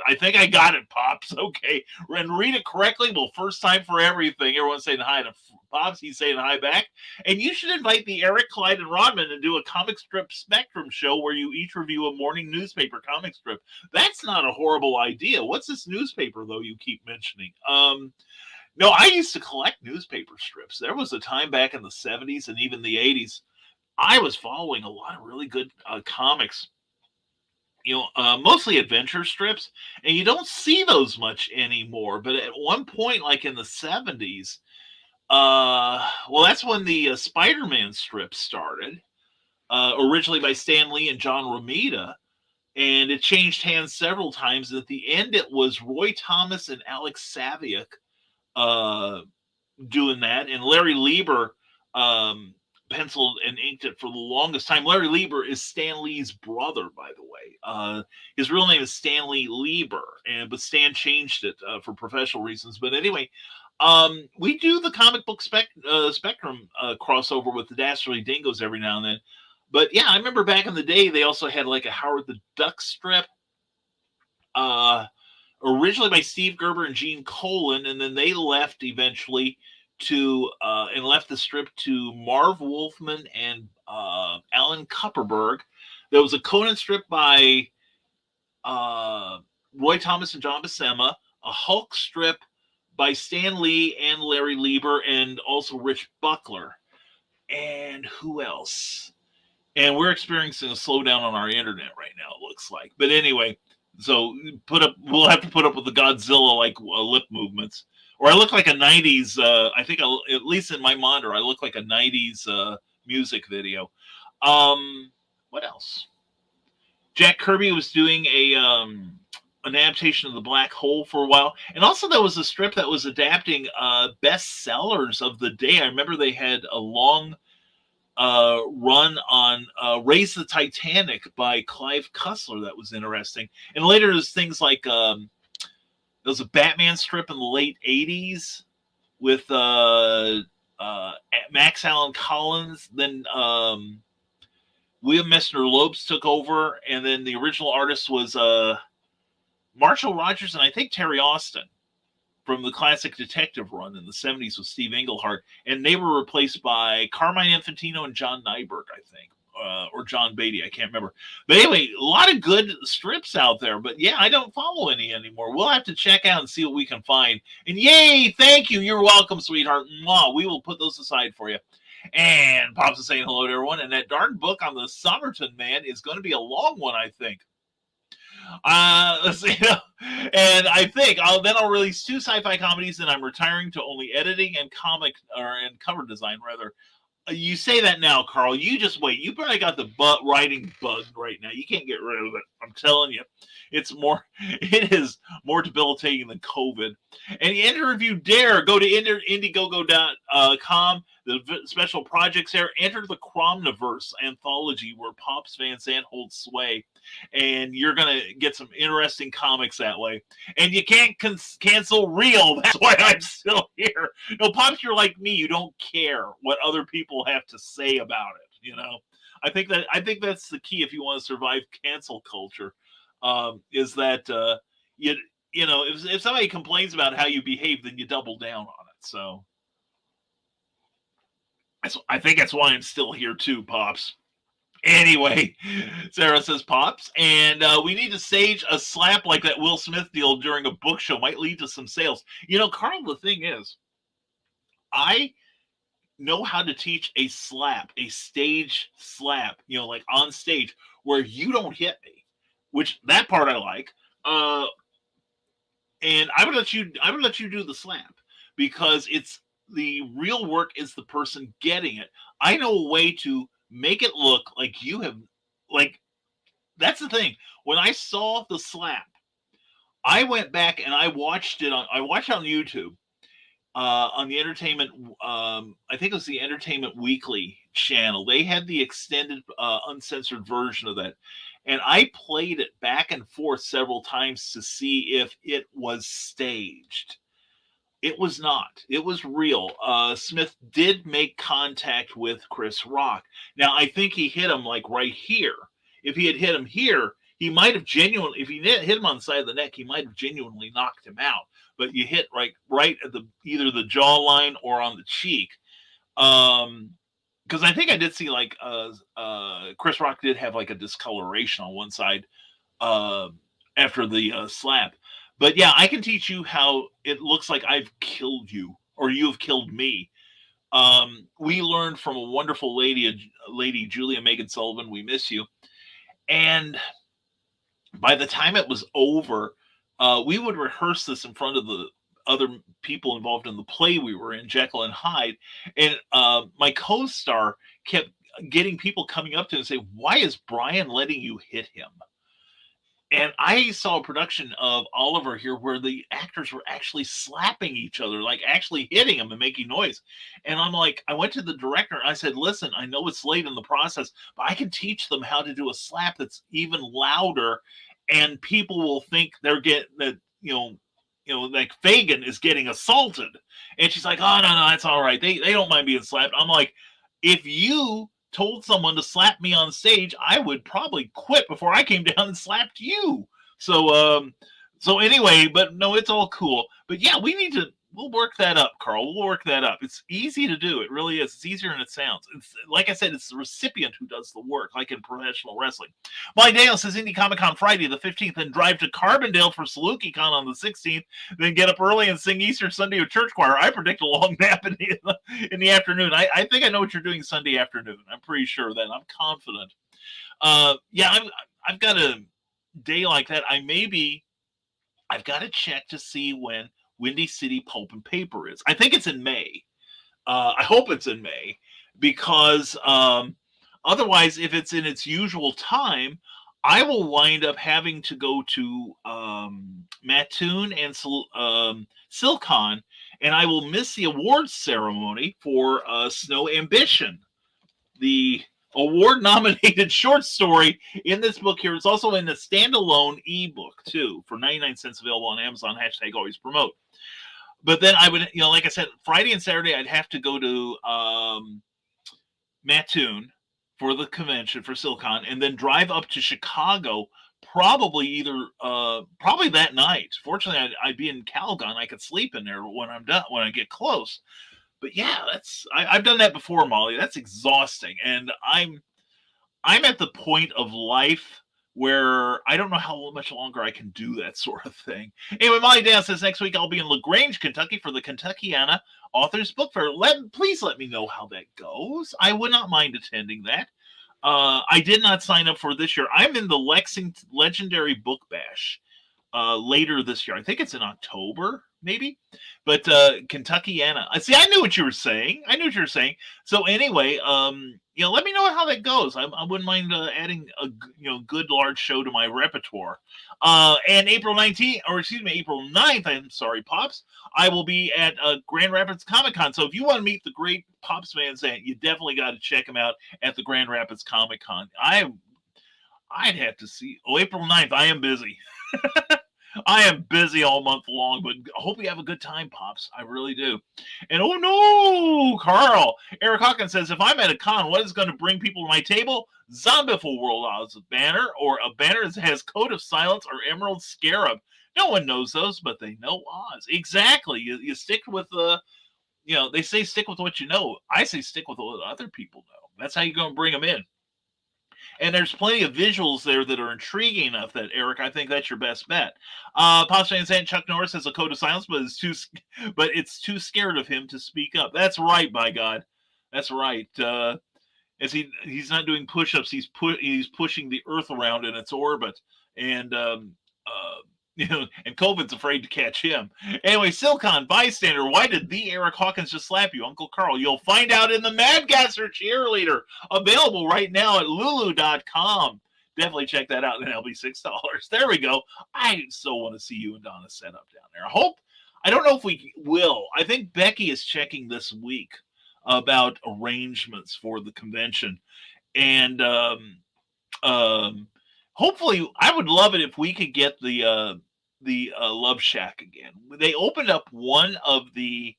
I think I got it, Pops. Okay, and read it correctly. Well, first time for everything. Everyone's saying hi to Pops. He's saying hi back. And you should invite the Eric, Clyde, and Rodman to do a comic strip spectrum show where you each review a morning newspaper comic strip. That's not a horrible idea. What's this newspaper though you keep mentioning? No, I used to collect newspaper strips. There was a time back in the 70s and even the 80s. I was following a lot of really good comics. Mostly adventure strips, and you don't see those much anymore. But at one point, like in the 70s, well, that's when the Spider-Man strip started, originally by Stan Lee and John Romita, and it changed hands several times. At the end, it was Roy Thomas and Alex Saviuk doing that, and Larry Lieber penciled and inked it for the longest time. Larry Lieber is Stan Lee's brother, by the way. His real name is Stanley Lieber, but Stan changed it for professional reasons. But anyway, we do the comic book spectrum crossover with the Dastardly Dingoes every now and then. But yeah, I remember back in the day, they also had like a Howard the Duck strip, originally by Steve Gerber and Gene Colan, and then they left eventually and left the strip to Marv Wolfman and Alan Kupperberg. There was a Conan strip by Roy Thomas and John Buscema, a Hulk strip by Stan Lee and Larry Lieber, and also Rich Buckler. And who else? And we're experiencing a slowdown on our internet right now, it looks like. But anyway, so we'll have to put up with the Godzilla-like lip movements. Or I look like a 90s, I think, at least in my monitor, I look like a 90s music video. What else? Jack Kirby was doing an adaptation of The Black Hole for a while. And also there was a strip that was adapting bestsellers of the day. I remember they had a long run on Raise the Titanic by Clive Cussler that was interesting. And later there's things like... there was a Batman strip in the late 80s with Max Allan Collins. Then William Messner Loebs took over. And then the original artist was Marshall Rogers and I think Terry Austin from the classic detective run in the 70s with Steve Englehart. And they were replaced by Carmine Infantino and John Nyberg, I think. Or John Beatty, I can't remember. But anyway, a lot of good strips out there. But yeah, I don't follow any anymore. We'll have to check out and see what we can find. And yay, thank you. You're welcome, sweetheart. Mwah. We will put those aside for you. And Pops is saying hello to everyone. And that darn book on the Somerton Man is going to be a long one, I think. Let's see. And I think I'll release 2 sci-fi comedies, and I'm retiring to only editing and and cover design, rather. You say that now, Carl. You just wait. You probably got the writing bug right now. You can't get rid of it. I'm telling you. It is more debilitating than COVID. And the enter review dare. Go to Indiegogo.com. The special projects there. Enter the Cromniverse anthology where Pops Van Sant holds sway. And you're going to get some interesting comics that way. And you can't cancel Real. That's why I'm still here. No, Pops, you're like me. You don't care what other people have to say about it. I think that's the key if you want to survive cancel culture. Is that if somebody complains about how you behave, then you double down on it. So I think that's why I'm still here too, Pops. Anyway, Sarah says Pops, and we need to stage a slap like that Will Smith deal during a book show. Might lead to some sales. Carl, the thing is, I know how to teach a stage slap, like on stage where you don't hit me. Which that part I like, and I would let you do the slap because it's the real work is the person getting it. I know a way to make it look like you have, like that's the thing. When I saw the slap, I went back and I watched it on YouTube on the Entertainment. I think it was the Entertainment Weekly channel. They had the extended uncensored version of that. And I played it back and forth several times to see if it was staged. It was not. It was real. Smith did make contact with Chris Rock. Now, I think he hit him like right here. If he had hit him here, he might have genuinely. If he hit him on the side of the neck, he might have genuinely knocked him out. But you hit right at the either the jawline or on the cheek. Because I think I did see like Chris Rock did have like a discoloration on one side after the slap. But yeah, I can teach you how it looks like I've killed you or you have killed me. We learned from a wonderful lady Julia Megan Sullivan. We miss you. And by the time it was over, we would rehearse this in front of the other people involved in the play we were in, Jekyll and Hyde. And my co-star kept getting people coming up to him and say, "Why is Brian letting you hit him?" And I saw a production of Oliver here where the actors were actually slapping each other, like actually hitting them and making noise. And I'm like, I went to the director and I said, "Listen, I know it's late in the process, but I can teach them how to do a slap that's even louder, and people will think they're getting that, like Fagin is getting assaulted." And she's like, "Oh, no, that's all right. They don't mind being slapped." I'm like, if you told someone to slap me on stage, I would probably quit before I came down and slapped you. So anyway, but no, it's all cool. But yeah, we'll work that up, Carl. We'll work that up. It's easy to do. It really is. It's easier than it sounds. It's like I said, it's the recipient who does the work, like in professional wrestling. Molly Daniel says Indie Comic Con Friday the 15th, then drive to Carbondale for Saluki Con on the 16th, then get up early and sing Easter Sunday with church choir. I predict a long nap in the afternoon. I think I know what you're doing Sunday afternoon. I'm pretty sure of that. I'm confident. I've got a day like that. I've got to check to see when Windy City Pulp and Paper is. I think it's in May. I hope it's in May because otherwise, if it's in its usual time, I will wind up having to go to Mattoon and Silcon, and I will miss the awards ceremony for Snow Ambition, the award-nominated short story in this book here. It's also in a standalone ebook, too, for 99 cents, available on Amazon, #always-promote. But then I would, like I said, Friday and Saturday, I'd have to go to Mattoon for the convention for Silicon, and then drive up to Chicago, probably that night. Fortunately, I'd be in Calgon. I could sleep in there when I'm done, when I get close. But yeah, I've done that before, Molly. That's exhausting, and I'm at the point of life where I don't know how much longer I can do that sort of thing. Anyway, Molly Dan says next week I'll be in LaGrange, Kentucky for the Kentuckiana Authors Book Fair. Please let me know how that goes. I would not mind attending that. I did not sign up for this year. I'm in the Lexington Legendary Book Bash later this year. I think it's in October, maybe. But Kentuckiana. See, I knew what you were saying. So anyway, let me know how that goes. I wouldn't mind adding a good large show to my repertoire. And April 9th, I'm sorry, Pops, I will be at Grand Rapids Comic Con. So if you want to meet the great Pops fans, you definitely got to check them out at the Grand Rapids Comic Con. I'd have to see. April 9th, I am busy. I am busy all month long, but I hope you have a good time, Pops. I really do. And oh no, Carl. Eric Hawkins says, if I'm at a con, what is going to bring people to my table? Zombiful World Oz banner, or a banner that has Code of Silence or Emerald Scarab. No one knows those, but they know Oz. Exactly. You stick with they say stick with what you know. I say stick with what other people know. That's how you're going to bring them in. And there's plenty of visuals there that are intriguing enough that, Eric, I think that's your best bet. Pops Van Sant, Chuck Norris has a Code of Silence, but it's too scared of him to speak up. That's right, by God. That's right. As he's not doing push-ups, he's pushing the Earth around in its orbit, and and COVID's afraid to catch him. Anyway, Silcon Bystander, why did the Eric Hawkins just slap you? Uncle Carl, you'll find out in the Madgasser Cheerleader, available right now at lulu.com. Definitely check that out, and that'll be $6. There we go. I so want to see you and Donna set up down there. I don't know if we will. I think Becky is checking this week about arrangements for the convention. And hopefully, I would love it if we could get the Love Shack again. They opened up one of the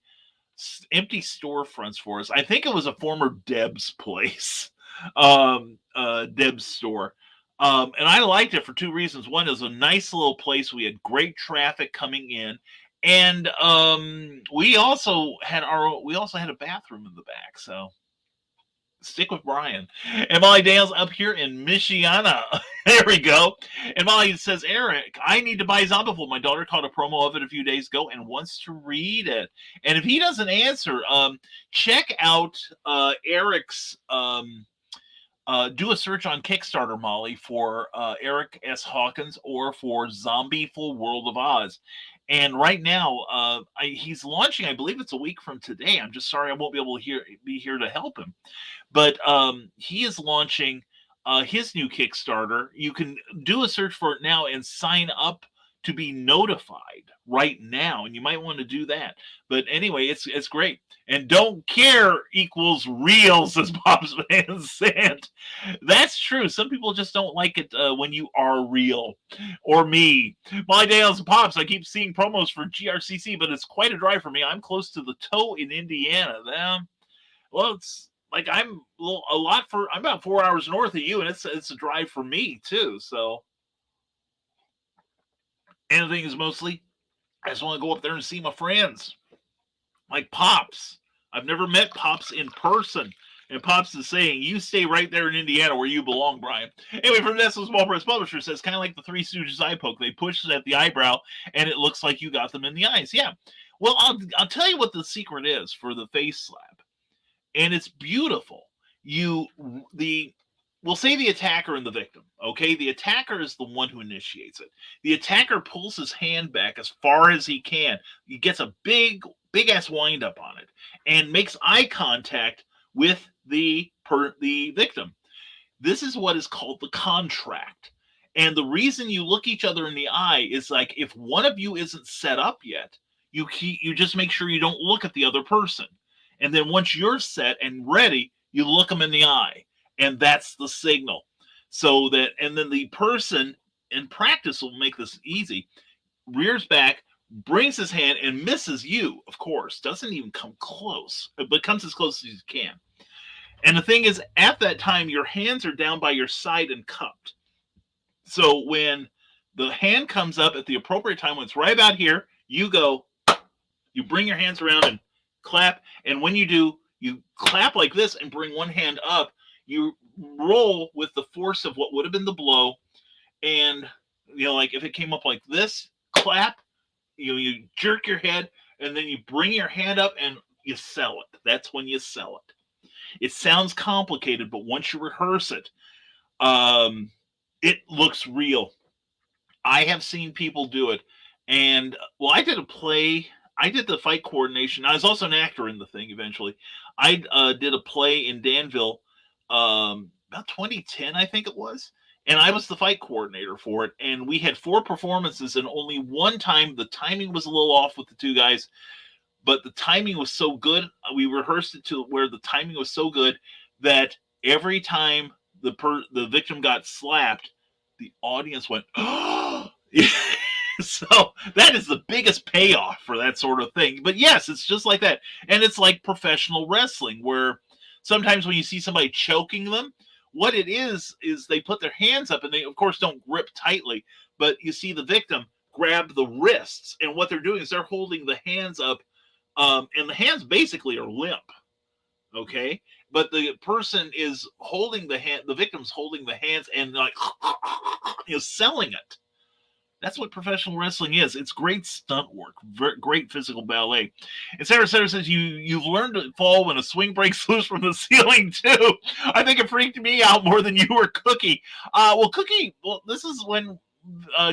empty storefronts for us. I think it was a former Deb's place, Deb's store. And I liked it for two reasons. One is a nice little place. We had great traffic coming in, and we also had a bathroom in the back. So stick with Brian. And Molly Dale's up here in Michiana. There we go. And Molly says, Eric, I need to buy Zombiful. My daughter caught a promo of it a few days ago and wants to read it. And if he doesn't answer, check out Eric's do a search on Kickstarter, Molly, for Eric S. Hawkins or for Zombieful World of Oz. And right now, he's launching, I believe it's a week from today. I'm just sorry I won't be able to be here to help him. But he is launching his new Kickstarter. You can do a search for it now and sign up to be notified right now. And you might want to do that. But anyway, it's great. And don't care equals real, says Pops Van Sant. That's true. Some people just don't like it when you are real. Or me. My Dales and Pops, I keep seeing promos for GRCC, but it's quite a drive for me. I'm close to the toe in Indiana. Well, it's like I'm about 4 hours north of you, and it's a drive for me too. So anything is mostly I just want to go up there and see my friends. Like Pops. I've never met Pops in person. And Pops is saying, you stay right there in Indiana where you belong, Brian. Anyway, from Nestle Small Press Publisher says, kind of like the Three Stooges eye poke. They push it at the eyebrow, and it looks like you got them in the eyes. Yeah. Well, I'll tell you what the secret is for the face slap. And it's beautiful. We'll say the attacker and the victim, okay? The attacker is the one who initiates it. The attacker pulls his hand back as far as he can. He gets a big-ass wind-up on it and makes eye contact with the victim. This is what is called the contract. And the reason you look each other in the eye is like if one of you isn't set up yet, you just make sure you don't look at the other person. And then once you're set and ready, you look them in the eye. And that's the signal. And then the person in practice will make this easy. Rears back, brings his hand and misses you, of course. Doesn't even come close, but comes as close as you can. And the thing is, at that time, your hands are down by your side and cupped. So when the hand comes up at the appropriate time, when it's right about here, you bring your hands around and clap. And when you do, you clap like this and bring one hand up. You roll with the force of what would have been the blow. And, like if it came up like this, clap, you jerk your head, and then you bring your hand up and you sell it. That's when you sell it. It sounds complicated, but once you rehearse it, it looks real. I have seen people do it. And, I did a play. I did the fight coordination. I was also an actor in the thing eventually. I did a play in Danville about 2010, I think it was. And I was the fight coordinator for it. And we had 4 performances, and only one time the timing was a little off with the 2 guys. But the timing was so good. We rehearsed it to where the timing was so good that every time the victim got slapped, the audience went, oh! So that is the biggest payoff for that sort of thing. But yes, it's just like that. And it's like professional wrestling, where sometimes when you see somebody choking them, what it is they put their hands up, and they, of course, don't grip tightly. But you see the victim grab the wrists, and what they're doing is they're holding the hands up, and the hands basically are limp, okay? But the person is holding the hand, the victim's holding the hands and like selling it. That's what professional wrestling is. It's great stunt work, great physical ballet. And Sarah says you've learned to fall when a swing breaks loose from the ceiling too. I think it freaked me out more than you or Cookie. Cookie. Well, this is when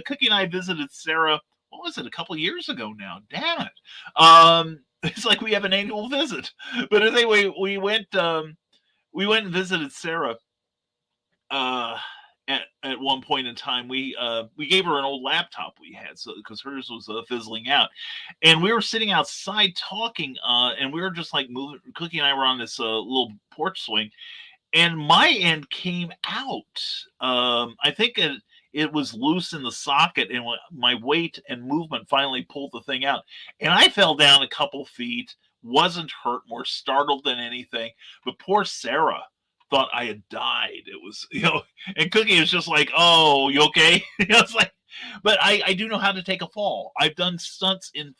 Cookie and I visited Sarah. What was it? A couple years ago now. Damn it. It's like we have an annual visit. But anyway, we went and visited Sarah. At one point in time, we gave her an old laptop we had, because hers was fizzling out, and we were sitting outside talking, and we were just like moving. Cookie and I were on this little porch swing, and my end came out. I think it it was loose in the socket, and my weight and movement finally pulled the thing out. And I fell down a couple feet, wasn't hurt, more startled than anything. But poor Sarah thought I had died. It was, and Cookie was just like, "Oh, you okay?" It's like, but I do know how to take a fall. I've done stunts in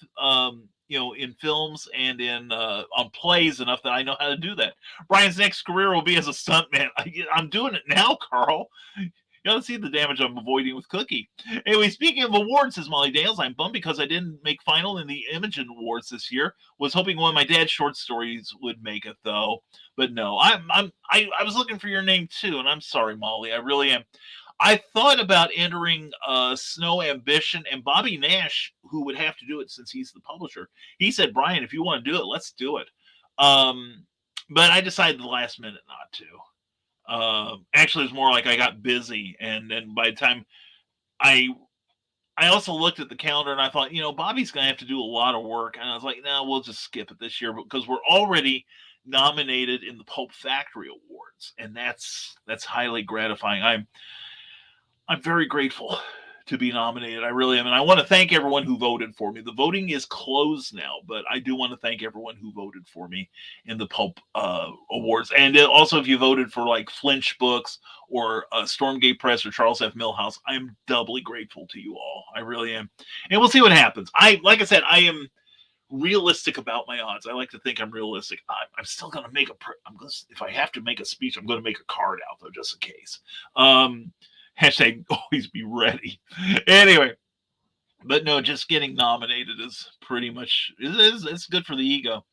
in films and in on plays enough that I know how to do that. Brian's next career will be as a stuntman. I'm doing it now, Carl. You don't see the damage I'm avoiding with Cookie. Anyway, speaking of awards, says Molly Dales, I'm bummed because I didn't make final in the Imogen Awards this year. Was hoping one of my dad's short stories would make it though, but no. I was looking for your name too, and I'm sorry, Molly. I really am. I thought about entering Snow Ambition, and Bobby Nash, who would have to do it since he's the publisher, he said, Brian, if you want to do it, let's do it. But I decided the last minute not to. Actually, it's more like I got busy, and then by the time I also looked at the calendar and I thought, Bobby's going to have to do a lot of work, and I was like, no, we'll just skip it this year because we're already nominated in the Pulp Factory Awards, and that's highly gratifying. I'm very grateful to be nominated. I really am. And I want to thank everyone who voted for me. The voting is closed now, but I do want to thank everyone who voted for me in the Pulp Awards. And also, if you voted for like Flinch Books or Stormgate Press or Charles F. Millhouse, I'm doubly grateful to you all. I really am. And we'll see what happens. Like I said, I am realistic about my odds. I like to think I'm realistic. I'm still going to make if I have to make a speech, I'm going to make a card out though, just in case. Hashtag always be ready. Anyway, but no, just getting nominated is pretty much, it's good for the ego.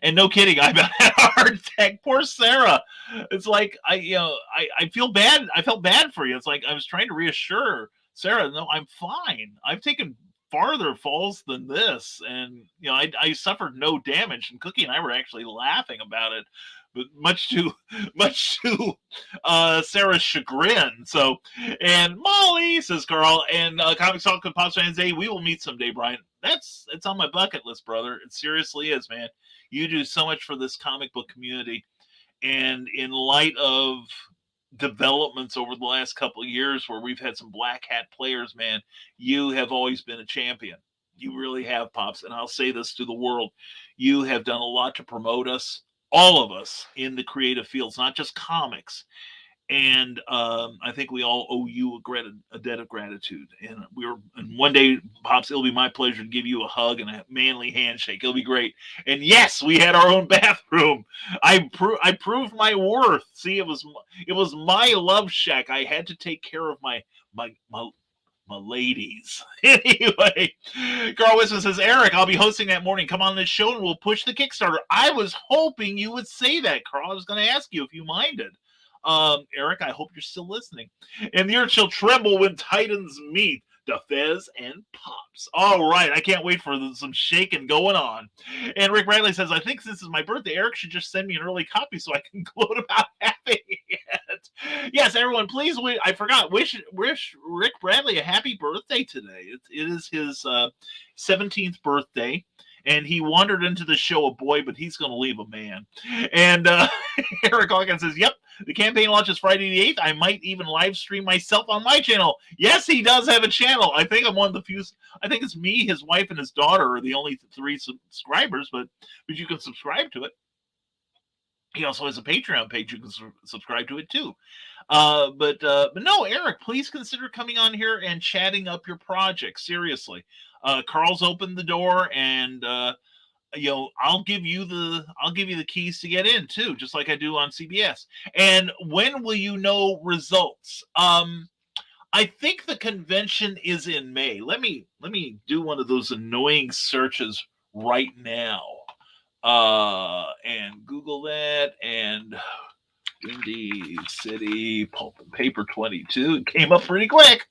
And no kidding, I about had a heart attack. Poor Sarah. It's like, I feel bad. I felt bad for you. It's like I was trying to reassure Sarah, no, I'm fine. I've taken farther falls than this. And, I suffered no damage. And Cookie and I were actually laughing about it. But much to Sarah's chagrin. So, and Molly, says Carl, and Comic Talk and Pops Fans Day, we will meet someday, Brian. It's on my bucket list, brother. It seriously is, man. You do so much for this comic book community, and in light of developments over the last couple of years where we've had some black hat players, man, you have always been a champion. You really have, Pops, and I'll say this to the world. You have done a lot to promote us, all of us in the creative fields, not just comics. And I think we all owe you a debt of gratitude. And one day, Pops, it'll be my pleasure to give you a hug and a manly handshake. It'll be great. And yes, we had our own bathroom. I proved my worth. See, it was my love shack. I had to take care of my ladies. Anyway, Carl Wisman says, Eric, I'll be hosting that morning. Come on this show and we'll push the Kickstarter. I was hoping you would say that, Carl. I was going to ask you if you minded. Eric, I hope you're still listening. And the earth shall tremble when titans meet. DeFez and Pops. All right, I can't wait for some shaking going on. And Rick Bradley says, I think since it's my birthday, Eric should just send me an early copy so I can gloat about having it. Yes, everyone, please wait. I forgot. Wish Rick Bradley a happy birthday today. It is his 17th birthday. And he wandered into the show a boy, but he's going to leave a man. And Eric Hawkins says, yep, the campaign launches Friday the 8th. I might even live stream myself on my channel. Yes, he does have a channel. I think I'm one of the few. I think it's me, his wife, and his daughter are the only 3 subscribers, but you can subscribe to it. He also has a Patreon page. You can subscribe to it too. But no, Eric, please consider coming on here and chatting up your project. Seriously. Carl's opened the door, and I'll give you the keys to get in too, just like I do on CBS. And when will you know results? I think the convention is in May. Let me do one of those annoying searches right now, and Google that, and Windy City Pulp and Paper 22. It came up pretty quick.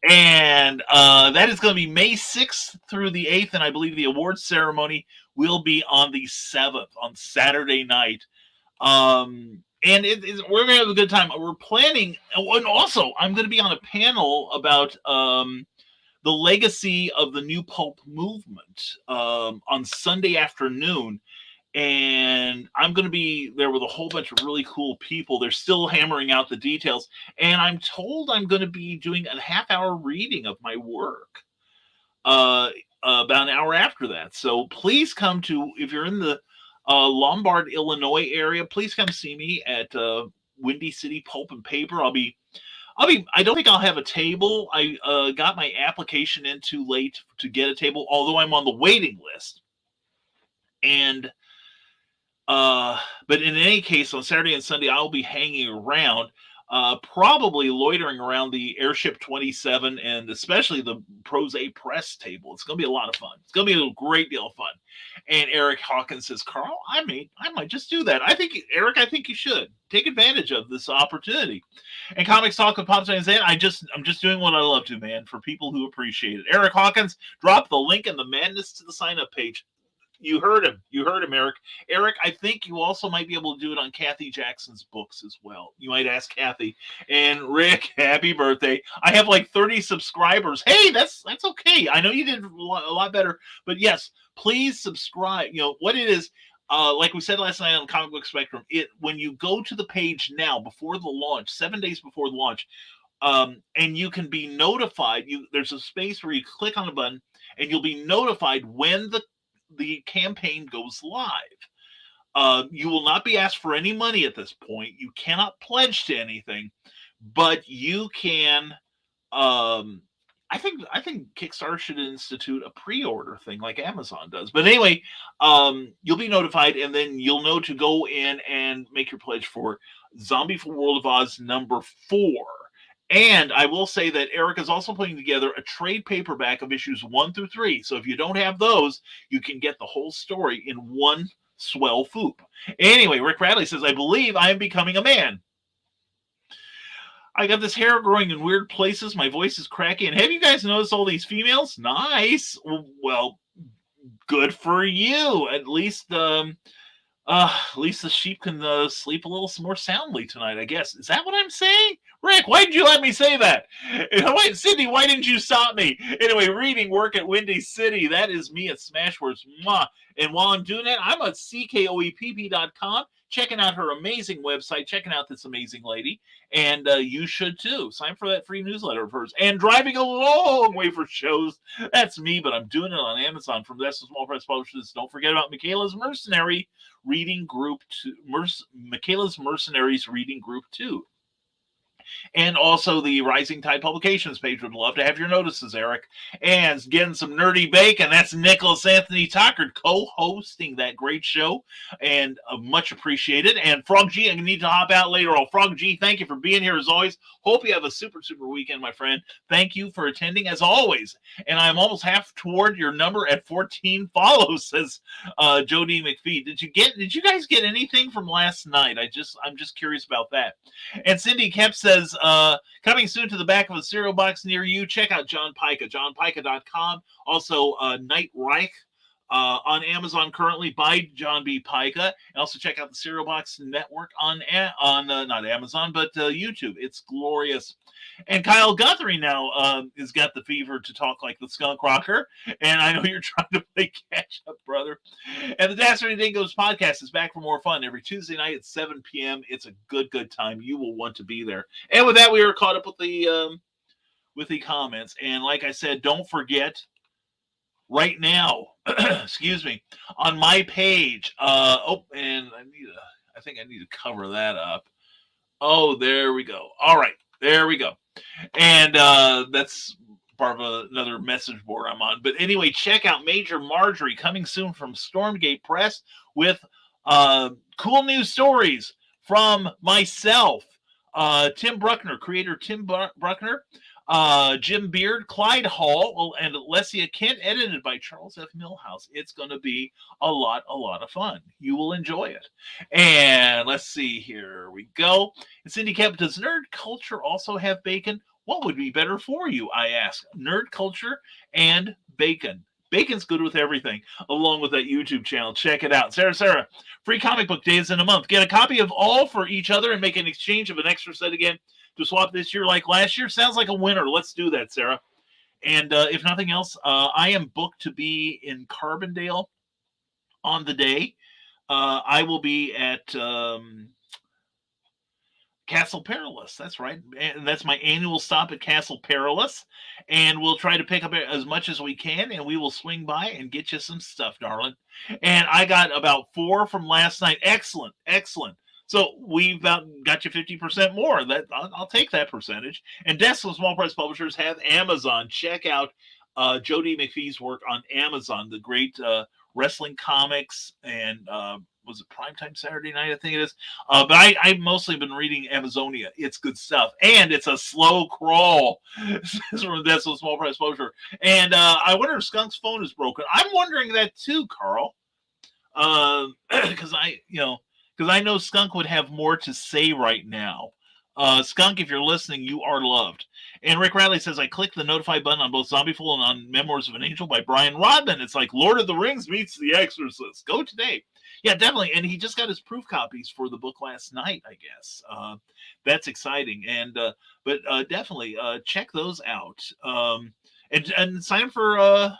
And that is going to be May 6th through the 8th, and I believe the awards ceremony will be on the 7th, on Saturday night. And we're going to have a good time. We're planning, and also I'm going to be on a panel about the legacy of the new pulp movement on Sunday afternoon. and I'm going to be there with a whole bunch of really cool people. They're still hammering out the details, and I'm told I'm going to be doing a half-hour reading of my work about an hour after that. So please come to, if you're in the Lombard, Illinois area, please come see me at Windy City Pulp and Paper. I don't think I'll have a table. I got my application in too late to get a table, although I'm on the waiting list. And but in any case, on Saturday and Sunday, I'll be hanging around, probably loitering around the Airship 27 and especially the Prose A Press table. It's going to be a lot of fun. It's going to be a great deal of fun. And Eric Hawkins says, Carl, I might just do that. I think you should take advantage of this opportunity. And Comics Talk with Pop Science, I'm just doing what I love to, man, for people who appreciate it. Eric Hawkins, drop the link in the madness to the sign-up page. You heard him, Eric. Eric, I think you also might be able to do it on Kathy Jackson's books as well. You might ask Kathy. And Rick, happy birthday. I have like 30 subscribers. Hey, that's okay. I know you did a lot better, but yes, please subscribe. You know what it is. Like we said last night on Comic Book Spectrum, when you go to the page now before the launch, 7 days before the launch, and you can be notified. There's a space where you click on a button, and you'll be notified when the campaign goes live. You will not be asked for any money at this point. You cannot pledge to anything, but you can. I think Kickstarter should institute a pre-order thing like Amazon does. But anyway, you'll be notified, and then you'll know to go in and make your pledge for Zombie for World of Oz #4. And I will say that Eric is also putting together a trade paperback of issues 1 through 3. So if you don't have those, you can get the whole story in one swell foop. Anyway, Rick Radley says, I believe I am becoming a man. I got this hair growing in weird places. My voice is cracky. And have you guys noticed all these females? Nice. Well, good for you. At least the sheep can sleep a little more soundly tonight, I guess. Is that what I'm saying? Rick, why did you let me say that? Wait, Cindy, why didn't you stop me? Anyway, reading work at Windy City. That is me at Smashwords. Mwah. And while I'm doing that, I'm at CKOEPP.com, checking out her amazing website, checking out this amazing lady. And you should too. Sign for that free newsletter of hers. And driving a long way for shows. That's me, but I'm doing it on Amazon from the Small Press Publishers. Don't forget about Michaela's Mercenary Reading Group 2. Michaela's Mercenaries Reading Group 2. And also the Rising Tide Publications page. Would love to have your notices, Eric. And getting some nerdy bacon. That's Nicholas Anthony Tucker co-hosting that great show. And much appreciated. And Frog G, I need to hop out later on. Frog G, thank you for being here as always. Hope you have a super, super weekend, my friend. Thank you for attending as always. And I'm almost half toward your number at 14 follows, says Jody McPhee. Did you guys get anything from last night? I'm just curious about that. And Cindy Kemp says, coming soon to the back of a cereal box near you. Check out John Pica, johnpica.com. Also, Night Reich on Amazon currently by John B. Pica. And also check out the Cereal Box Network on not Amazon, but YouTube. It's glorious. And Kyle Guthrie now has got the fever to talk like the skunk rocker. And I know you're trying to play catch up, brother. And the Dastardly Dingoes podcast is back for more fun every Tuesday night at 7 p.m. It's a good time. You will want to be there. And with that, we are caught up with the comments. And like I said, don't forget, right now, excuse me, on my page, and I think I need to cover that up. Oh, there we go. All right, there we go. And that's part of another message board I'm on. But anyway, check out Major Marjorie coming soon from Stormgate Press with cool news stories from myself, Tim Bruckner, creator Tim Bruckner, Jim Beard, Clyde Hall, and Lesia Kent, edited by Charles F. Milhouse. It's going to be a lot of fun. You will enjoy it. And let's see, here we go. And Cindy Kemp, does nerd culture also have bacon? What would be better for you, I ask? Nerd culture and bacon. Bacon's good with everything, along with that YouTube channel. Check it out. Sarah, free comic book days in a month. Get a copy of all for each other and make an exchange of an extra set again to swap this year like last year. Sounds like a winner. Let's do that, Sarah. And if nothing else, I am booked to be in Carbondale on the day. I will be at Castle Perilous. That's right. And that's my annual stop at Castle Perilous. And we'll try to pick up as much as we can, and we will swing by and get you some stuff, darling. And I got about 4 from last night. Excellent, excellent. So we've about got you 50% more. That I'll take that percentage. And Desk of Small Press Publishers have Amazon. Check out Joe D. McPhee's work on Amazon, the great wrestling comics and was it Primetime Saturday Night? I think it is. But I've mostly been reading Amazonia. It's good stuff. And it's a slow crawl. This is from Desk of Small Press Publisher. And I wonder if Skunk's phone is broken. I'm wondering that too, Carl. Because I know Skunk would have more to say right now. Skunk, if you're listening, you are loved. And Rick Radley says, I clicked the notify button on both Zombieful and on Memoirs of an Angel by Brian Rodman. It's like Lord of the Rings meets The Exorcist. Go today. Yeah, definitely. And he just got his proof copies for the book last night, I guess. That's exciting. And but definitely check those out. And sign up for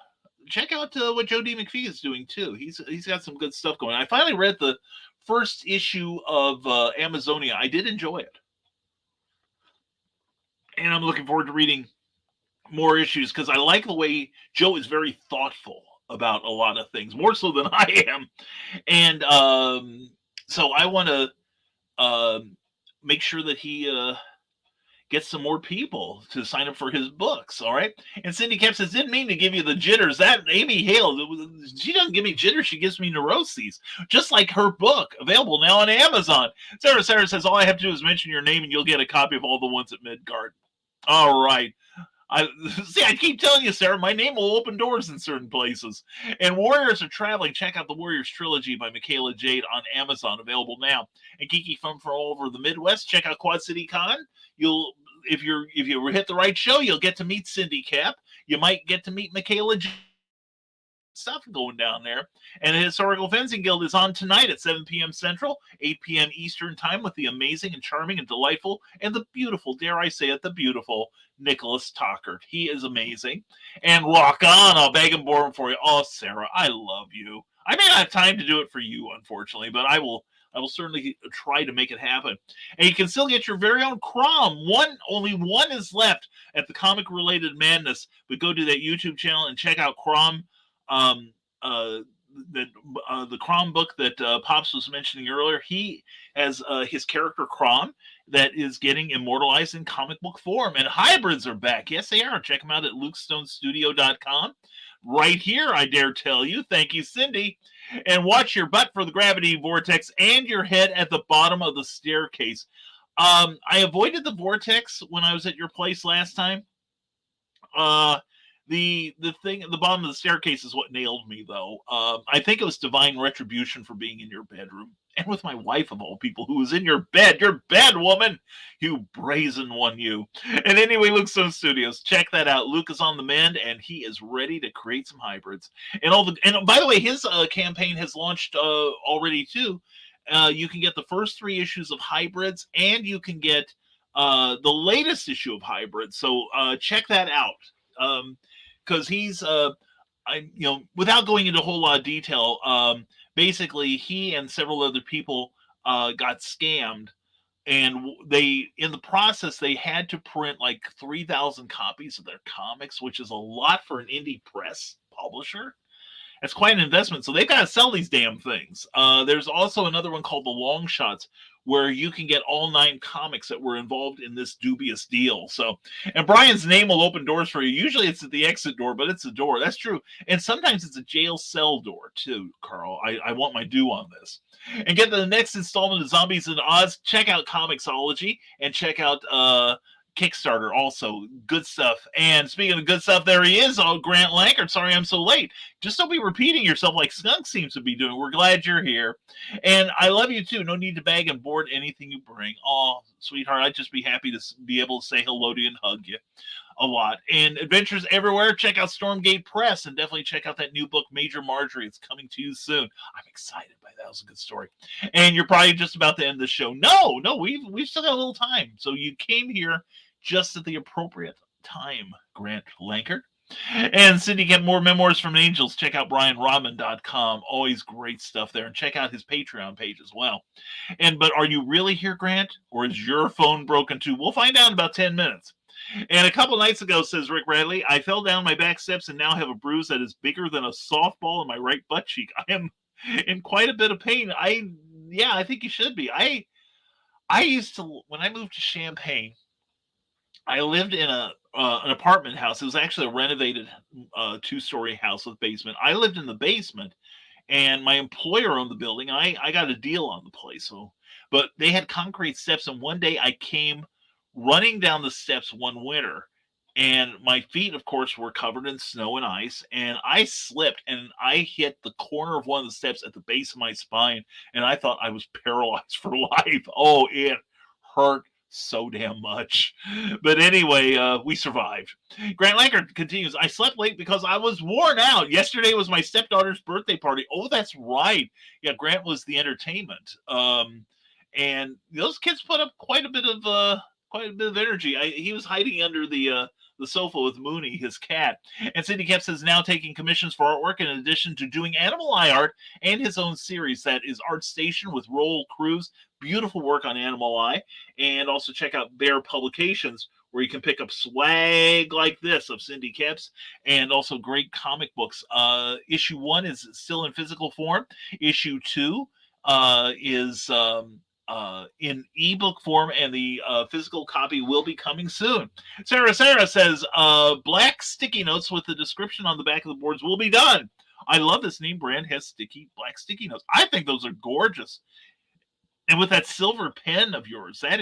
check out what Joe D. McPhee is doing too. He's got some good stuff going. I finally read the first issue of Amazonia. I did enjoy it. And I'm looking forward to reading more issues because I like the way Joe is very thoughtful about a lot of things, more so than I am. And so I want to make sure that he gets some more people to sign up for his books. All right. And Cindy Kemp says, didn't mean to give you the jitters. That Amy Hale, she doesn't give me jitters. She gives me neuroses, just like her book, available now on Amazon. Sarah says, all I have to do is mention your name and you'll get a copy of all the ones at Midgard. All right. I keep telling you, Sarah, my name will open doors in certain places. And Warriors are traveling. Check out the Warriors Trilogy by Michaela Jade on Amazon, available now. And Geeky from all over the Midwest, check out Quad City Con. You'll, if you hit the right show, you'll get to meet Cindy Cap. You might get to meet Michaela Jade. Stuff going down there. And the Historical Fencing Guild is on tonight at 7 p.m. Central, 8 p.m. Eastern Time with the amazing and charming and delightful and the beautiful, dare I say it, the beautiful Nicholas Tockert. He is amazing. And rock on. I'll beg and borrow him for you. Oh, Sarah, I love you. I may not have time to do it for you, unfortunately, but I will certainly try to make it happen. And you can still get your very own Crom. Only one is left at the Comic Related Madness. But go to that YouTube channel and check out Crom. The Crom book that Pops was mentioning earlier, he has his character Crom that is getting immortalized in comic book form, and hybrids are back. Yes, they are. Check them out at lukestonestudio.com. Right here, I dare tell you. Thank you, Cindy. And watch your butt for the gravity vortex and your head at the bottom of the staircase. I avoided the vortex when I was at your place last time. The thing at the bottom of the staircase is what nailed me, though. I think it was divine retribution for being in your bedroom. And with my wife, of all people, who was in your bed. Your bed, woman! You brazen one, you. And anyway, Luke Stone Studios. Check that out. Luke is on the mend, and he is ready to create some hybrids. And by the way, his campaign has launched already, too. You can get the first 3 issues of hybrids, and you can get the latest issue of hybrids. So check that out. Because he's, without going into a whole lot of detail, basically he and several other people got scammed, and in the process, they had to print like 3,000 copies of their comics, which is a lot for an indie press publisher. It's quite an investment, so they've got to sell these damn things. There's also another one called The Long Shots, where you can get all 9 comics that were involved in this dubious deal. So, and Brian's name will open doors for you. Usually it's at the exit door, but it's a door. That's true. And sometimes it's a jail cell door too, Carl. I want my due on this. And get the next installment of Zombies in Oz. Check out Comixology and check out Kickstarter also. Good stuff. And speaking of good stuff, there he is. Oh, Grant Lankard. Sorry I'm so late. Just don't be repeating yourself like Skunk seems to be doing. We're glad you're here. And I love you too. No need to bag and board anything you bring. Oh, sweetheart, I'd just be happy to be able to say hello to you and hug you a lot. And Adventures Everywhere. Check out Stormgate Press and definitely check out that new book, Major Marjorie. It's coming to you soon. I'm excited by that. It was a good story. And you're probably just about to end the show. No, we've still got a little time. So you came here just at the appropriate time, Grant Lankard. And Cindy, get more memoirs from angels. Check out brianrodman.com. Always great stuff there. And check out his Patreon page as well. But are you really here, Grant? Or is your phone broken too? We'll find out in about 10 minutes. And a couple nights ago, says Rick Bradley, I fell down my back steps and now have a bruise that is bigger than a softball in my right butt cheek. I am in quite a bit of pain. I think you should be. I used to, when I moved to Champaign, I lived in an apartment house. It was actually a renovated 2-story house with basement. I lived in the basement, and my employer owned the building. I got a deal on the place, but they had concrete steps. And one day I came running down the steps one winter, and my feet, of course, were covered in snow and ice, and I slipped and I hit the corner of one of the steps at the base of my spine, and I thought I was paralyzed for life. Oh, it hurt so damn much. But anyway, we survived. Grant Lankard continues, I slept late because I was worn out. Yesterday was my stepdaughter's birthday party. Oh, that's right. Yeah, Grant was the entertainment. And those kids put up quite a bit of energy. He was hiding under the sofa with Mooney, his cat. And Cindy Kemp is now taking commissions for artwork in addition to doing animal eye art and his own series that is Art Station with Roll Cruz. Beautiful work on animal eye. And also check out Bear Publications, where you can pick up swag like this of Cindy Kepps, and also great comic books. Issue 1 is still in physical form. Issue 2 is in ebook form, and the physical copy will be coming soon. Sarah says, black sticky notes with the description on the back of the boards will be done. I love this name brand has black sticky notes. I think those are gorgeous. And with that silver pen of yours, that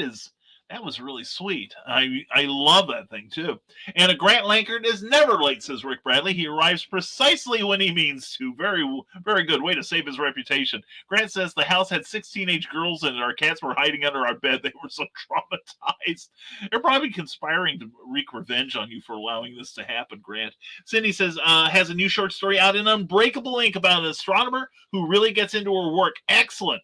was really sweet. I love that thing too. And a Grant Lankard is never late, says Rick Bradley. He arrives precisely when he means to. Very, very good way to save his reputation. Grant says the house had 6 teenage girls and our cats were hiding under our bed. They were so traumatized. They're probably conspiring to wreak revenge on you for allowing this to happen, Grant. Cindy says, has a new short story out in Unbreakable Ink about an astronomer who really gets into her work. Excellent.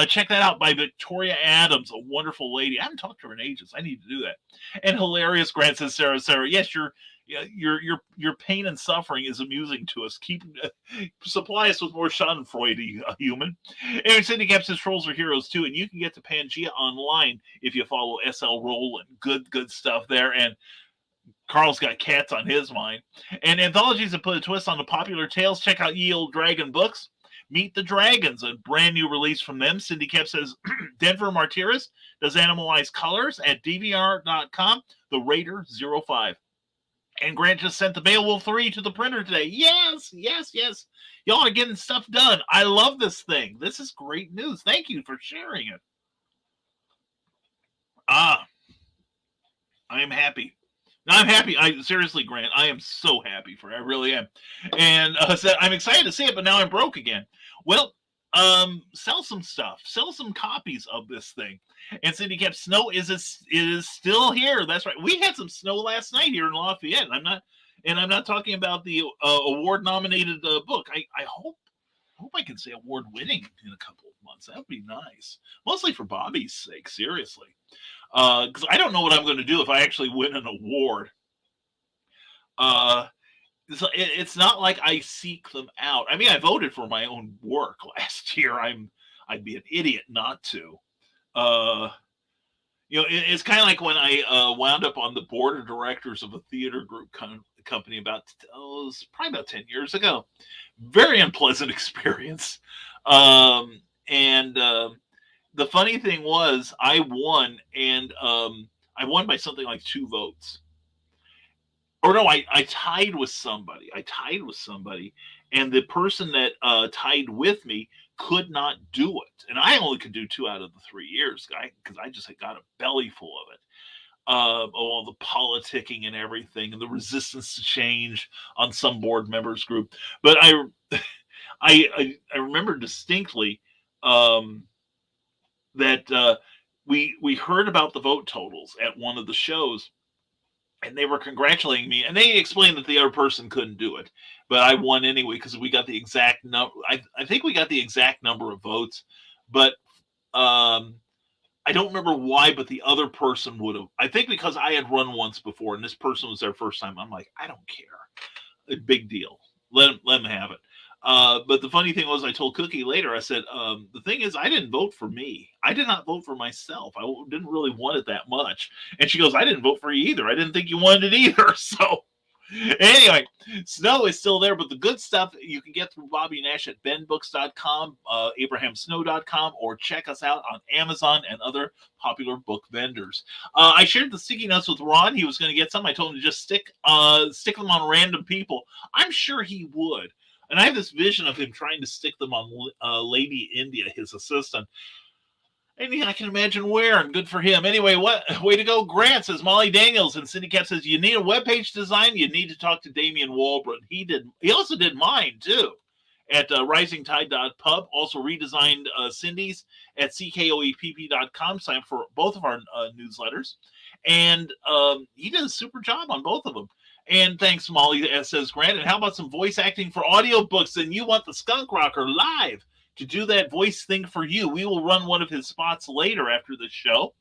Check that out by Victoria Adams, a wonderful lady. I haven't talked to her in ages. I need to do that. And hilarious, Grant says, Sarah. Yes, your pain and suffering is amusing to us. Supply us with more Schadenfreude, human. And Cindy Kemp says trolls are heroes too, and you can get to Pangea online if you follow SL Roland. Good stuff there. And Carl's got cats on his mind. And anthologies that put a twist on the popular tales. Check out Ye Old Dragon Books. Meet the Dragons, a brand new release from them. Cindy Kemp says, Denver Martires does animalized colors at DVR.com, the Raider 05. And Grant just sent the Beowulf 3 to the printer today. Yes. Y'all are getting stuff done. I love this thing. This is great news. Thank you for sharing it. I am happy. No, I'm happy. Seriously, Grant, I am so happy for it. I really am. And I'm excited to see it, but now I'm broke again. Well, sell some stuff. Sell some copies of this thing. And Cindy Kemp, snow is still here. That's right. We had some snow last night here in Lafayette. And I'm not talking about the award-nominated book. I hope I can say award-winning in a couple of months. That would be nice. Mostly for Bobby's sake, seriously. Because I don't know what I'm going to do if I actually win an award. It's not like I seek them out. I mean, I voted for my own work last year. I'd be an idiot not to. It's kind of like when I wound up on the board of directors of a theater group company it was probably about 10 years ago. Very unpleasant experience. The funny thing was I won, and I won by something like 2 votes. Or no, I tied with somebody. And the person that tied with me could not do it. And I only could do 2 out of the 3 years, because I just had got a belly full of it. All the politicking and everything, and the resistance to change on some board members group. But I remember distinctly that we heard about the vote totals at one of the shows, and they were congratulating me, and they explained that the other person couldn't do it, but I won anyway because we got the exact number. I think we got the exact number of votes, but I don't remember why, but the other person would have. I think because I had run once before, and this person was their first time. I'm like, I don't care. A big deal. Let him have it. But the funny thing was, I told Cookie later. I said, the thing is, I didn't vote for me. I did not vote for myself. I didn't really want it that much. And she goes, I didn't vote for you either. I didn't think you wanted it either. So anyway, Snow is still there, but the good stuff you can get through Bobby Nash at benbooks.com, abrahamsnow.com, or check us out on Amazon and other popular book vendors. I shared the sticky notes with Ron. He was going to get some. I told him to just stick them on random people. I'm sure he would. And I have this vision of him trying to stick them on Lady India, his assistant. And I can imagine where, and good for him. Anyway, what way to go, Grant, says Molly Daniels, and Cindy Cat says, you need a webpage design, you need to talk to Damian Walbrun. He also did mine, too, at risingtide.pub. Also redesigned Cindy's at ckoepp.com. Sign up for both of our newsletters. And he did a super job on both of them. And thanks, Molly, says Grant. And how about some voice acting for audiobooks? And you want the Skunk Rocker live to do that voice thing for you. We will run one of his spots later after the show.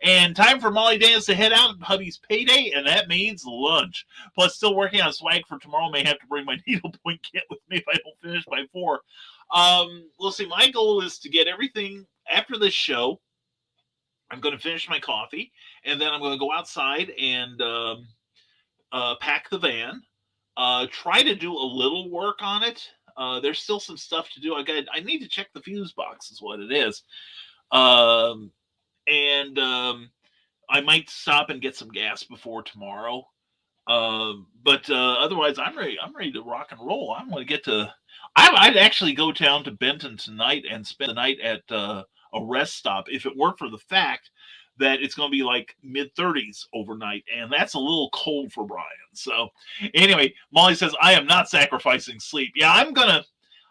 And time for Molly Daniels to head out on hubby's payday, and that means lunch. Plus, still working on swag for tomorrow. May have to bring my needlepoint kit with me if I don't finish by 4. We'll see. My goal is to get everything after this show. I'm going to finish my coffee, and then I'm going to go outside and pack the van. Try to do a little work on it. There's still some stuff to do. I need to check the fuse box is what it is. I might stop and get some gas before tomorrow. But otherwise, I'm ready to rock and roll. I'm going to get to. I'd actually go down to Benton tonight and spend the night at a rest stop if it weren't for the fact that it's going to be like mid-30s overnight, and that's a little cold for Brian. So anyway, Molly says, I am not sacrificing sleep. Yeah, I'm gonna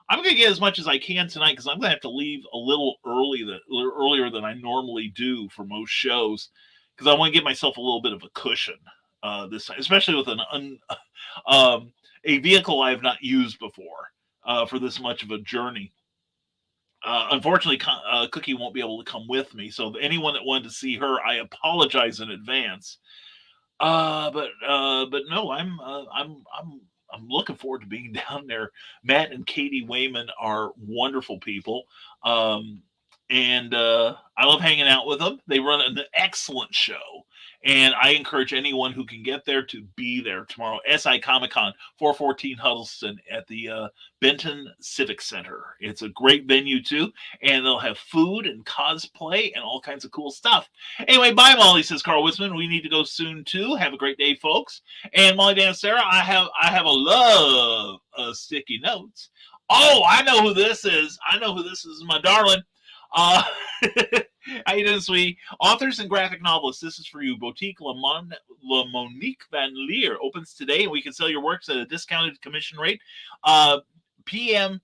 get as much as I can tonight because I'm gonna have to leave a little earlier than I normally do for most shows because I want to give myself a little bit of a cushion this time, especially with a vehicle I have not used before for this much of a journey. Unfortunately, Cookie won't be able to come with me. So anyone that wanted to see her, I apologize in advance. But no, I'm looking forward to being down there. Matt and Katie Wayman are wonderful people. And I love hanging out with them. They run an excellent show. And I encourage anyone who can get there to be there tomorrow. SI Comic Con, 414 Huddleston at the Benton Civic Center. It's a great venue, too. And they'll have food and cosplay and all kinds of cool stuff. Anyway, bye, Molly, says Carl Wisman. We need to go soon, too. Have a great day, folks. And Molly, Dan, Sarah, I have a love of sticky notes. Oh, I know who this is. My darling. How you doing, sweetie? Authors and graphic novelists, this is for you. Boutique La Monique Van Leer opens today, and we can sell your works at a discounted commission rate. PM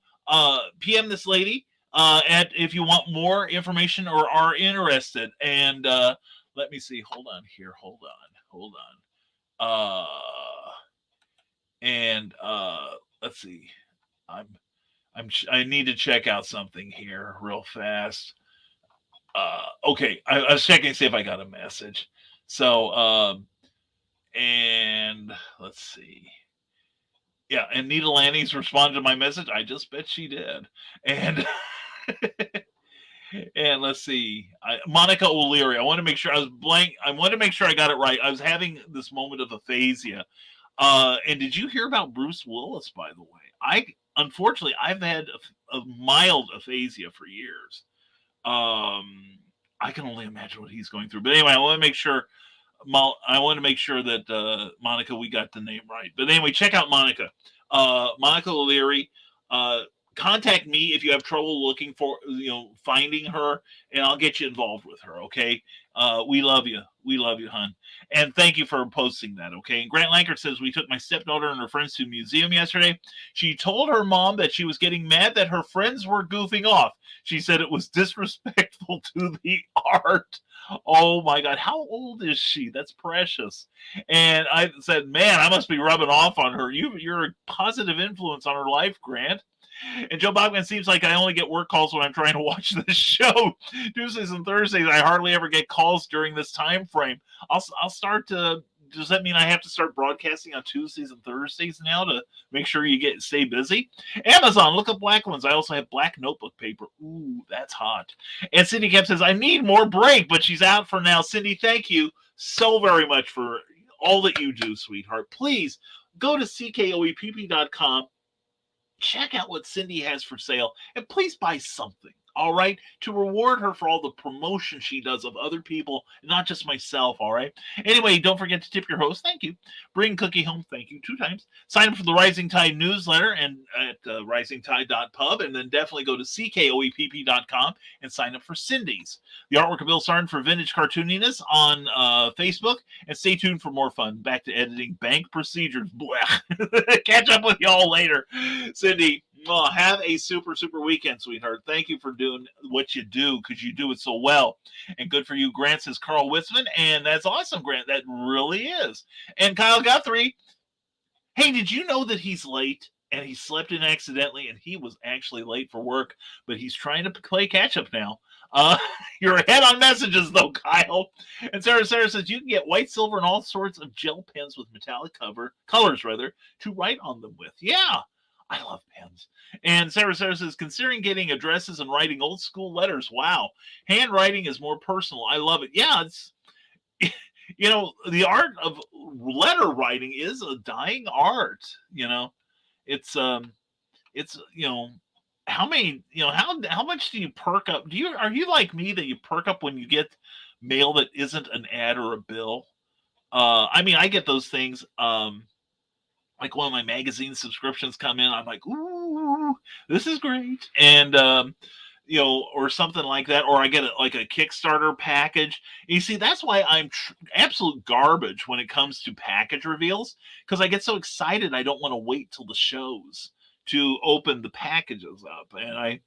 this lady if you want more information or are interested. And let me see. Hold on here. Hold on. Let's see. I need to check out something here real fast. Okay, I was checking to see if I got a message. So, and let's see. Yeah, and Nita Lanny's responded to my message. I just bet she did. And and let's see. Monica O'Leary. I want to make sure I was blank. I want to make sure I got it right. I was having this moment of aphasia. And did you hear about Bruce Willis, by the way? Unfortunately, I've had a mild aphasia for years. I can only imagine what he's going through. But anyway, I want to make sure that Monica, we got the name right. But anyway, check out Monica. Monica O'Leary. Contact me if you have trouble looking for, finding her, and I'll get you involved with her. Okay. We love you. We love you, hon. And thank you for posting that, okay? And Grant Lankert says, we took my stepdaughter and her friends to a museum yesterday. She told her mom that she was getting mad that her friends were goofing off. She said it was disrespectful to the art. Oh, my God. How old is she? That's precious. And I said, man, I must be rubbing off on her. You're a positive influence on her life, Grant. And Joe Bogman seems like I only get work calls when I'm trying to watch this show. Tuesdays and Thursdays, I hardly ever get calls during this time frame. I'll start to. Does that mean I have to start broadcasting on Tuesdays and Thursdays now to make sure you stay busy? Amazon, look up black ones. I also have black notebook paper. Ooh, that's hot. And Cindy Kemp says, I need more break, but she's out for now. Cindy, thank you so very much for all that you do, sweetheart. Please go to ckoepp.com. Check out what Cindy has for sale, and please buy something, all right, to reward her for all the promotion she does of other people, not just myself, all right? Anyway, don't forget to tip your host. Thank you. Bring cookie home. Thank you 2 times. Sign up for the Rising Tide newsletter and at risingtide.pub, and then definitely go to ckoepp.com and sign up for Cindy's. The artwork of Bill Sarn for Vintage Cartooniness on Facebook, and stay tuned for more fun. Back to editing bank procedures. Catch up with y'all later. Cindy, have a super, super weekend, sweetheart. Thank you for doing what you do, because you do it so well. And good for you, Grant, says Carl Witzman. And that's awesome, Grant. That really is. And Kyle Guthrie, hey, did you know that he's late? And he slept in accidentally, and he was actually late for work, but he's trying to play catch-up now. You're ahead on messages, though, Kyle. And Sarah says you can get white, silver, and all sorts of gel pens with metallic colors to write on them with. Yeah, I love pens. And Sarah says, considering getting addresses and writing old school letters. Wow. Handwriting is more personal. I love it. Yeah, it's, the art of letter writing is a dying art. It's how many, how much do you perk up? Are you like me that you perk up when you get mail that isn't an ad or a bill? I get those things. Like one of my magazine subscriptions come in, I'm like, ooh, this is great. And, or something like that. Or I get a Kickstarter package. And you see, that's why I'm absolute garbage when it comes to package reveals, because I get so excited. I don't want to wait till the shows to open the packages up. And I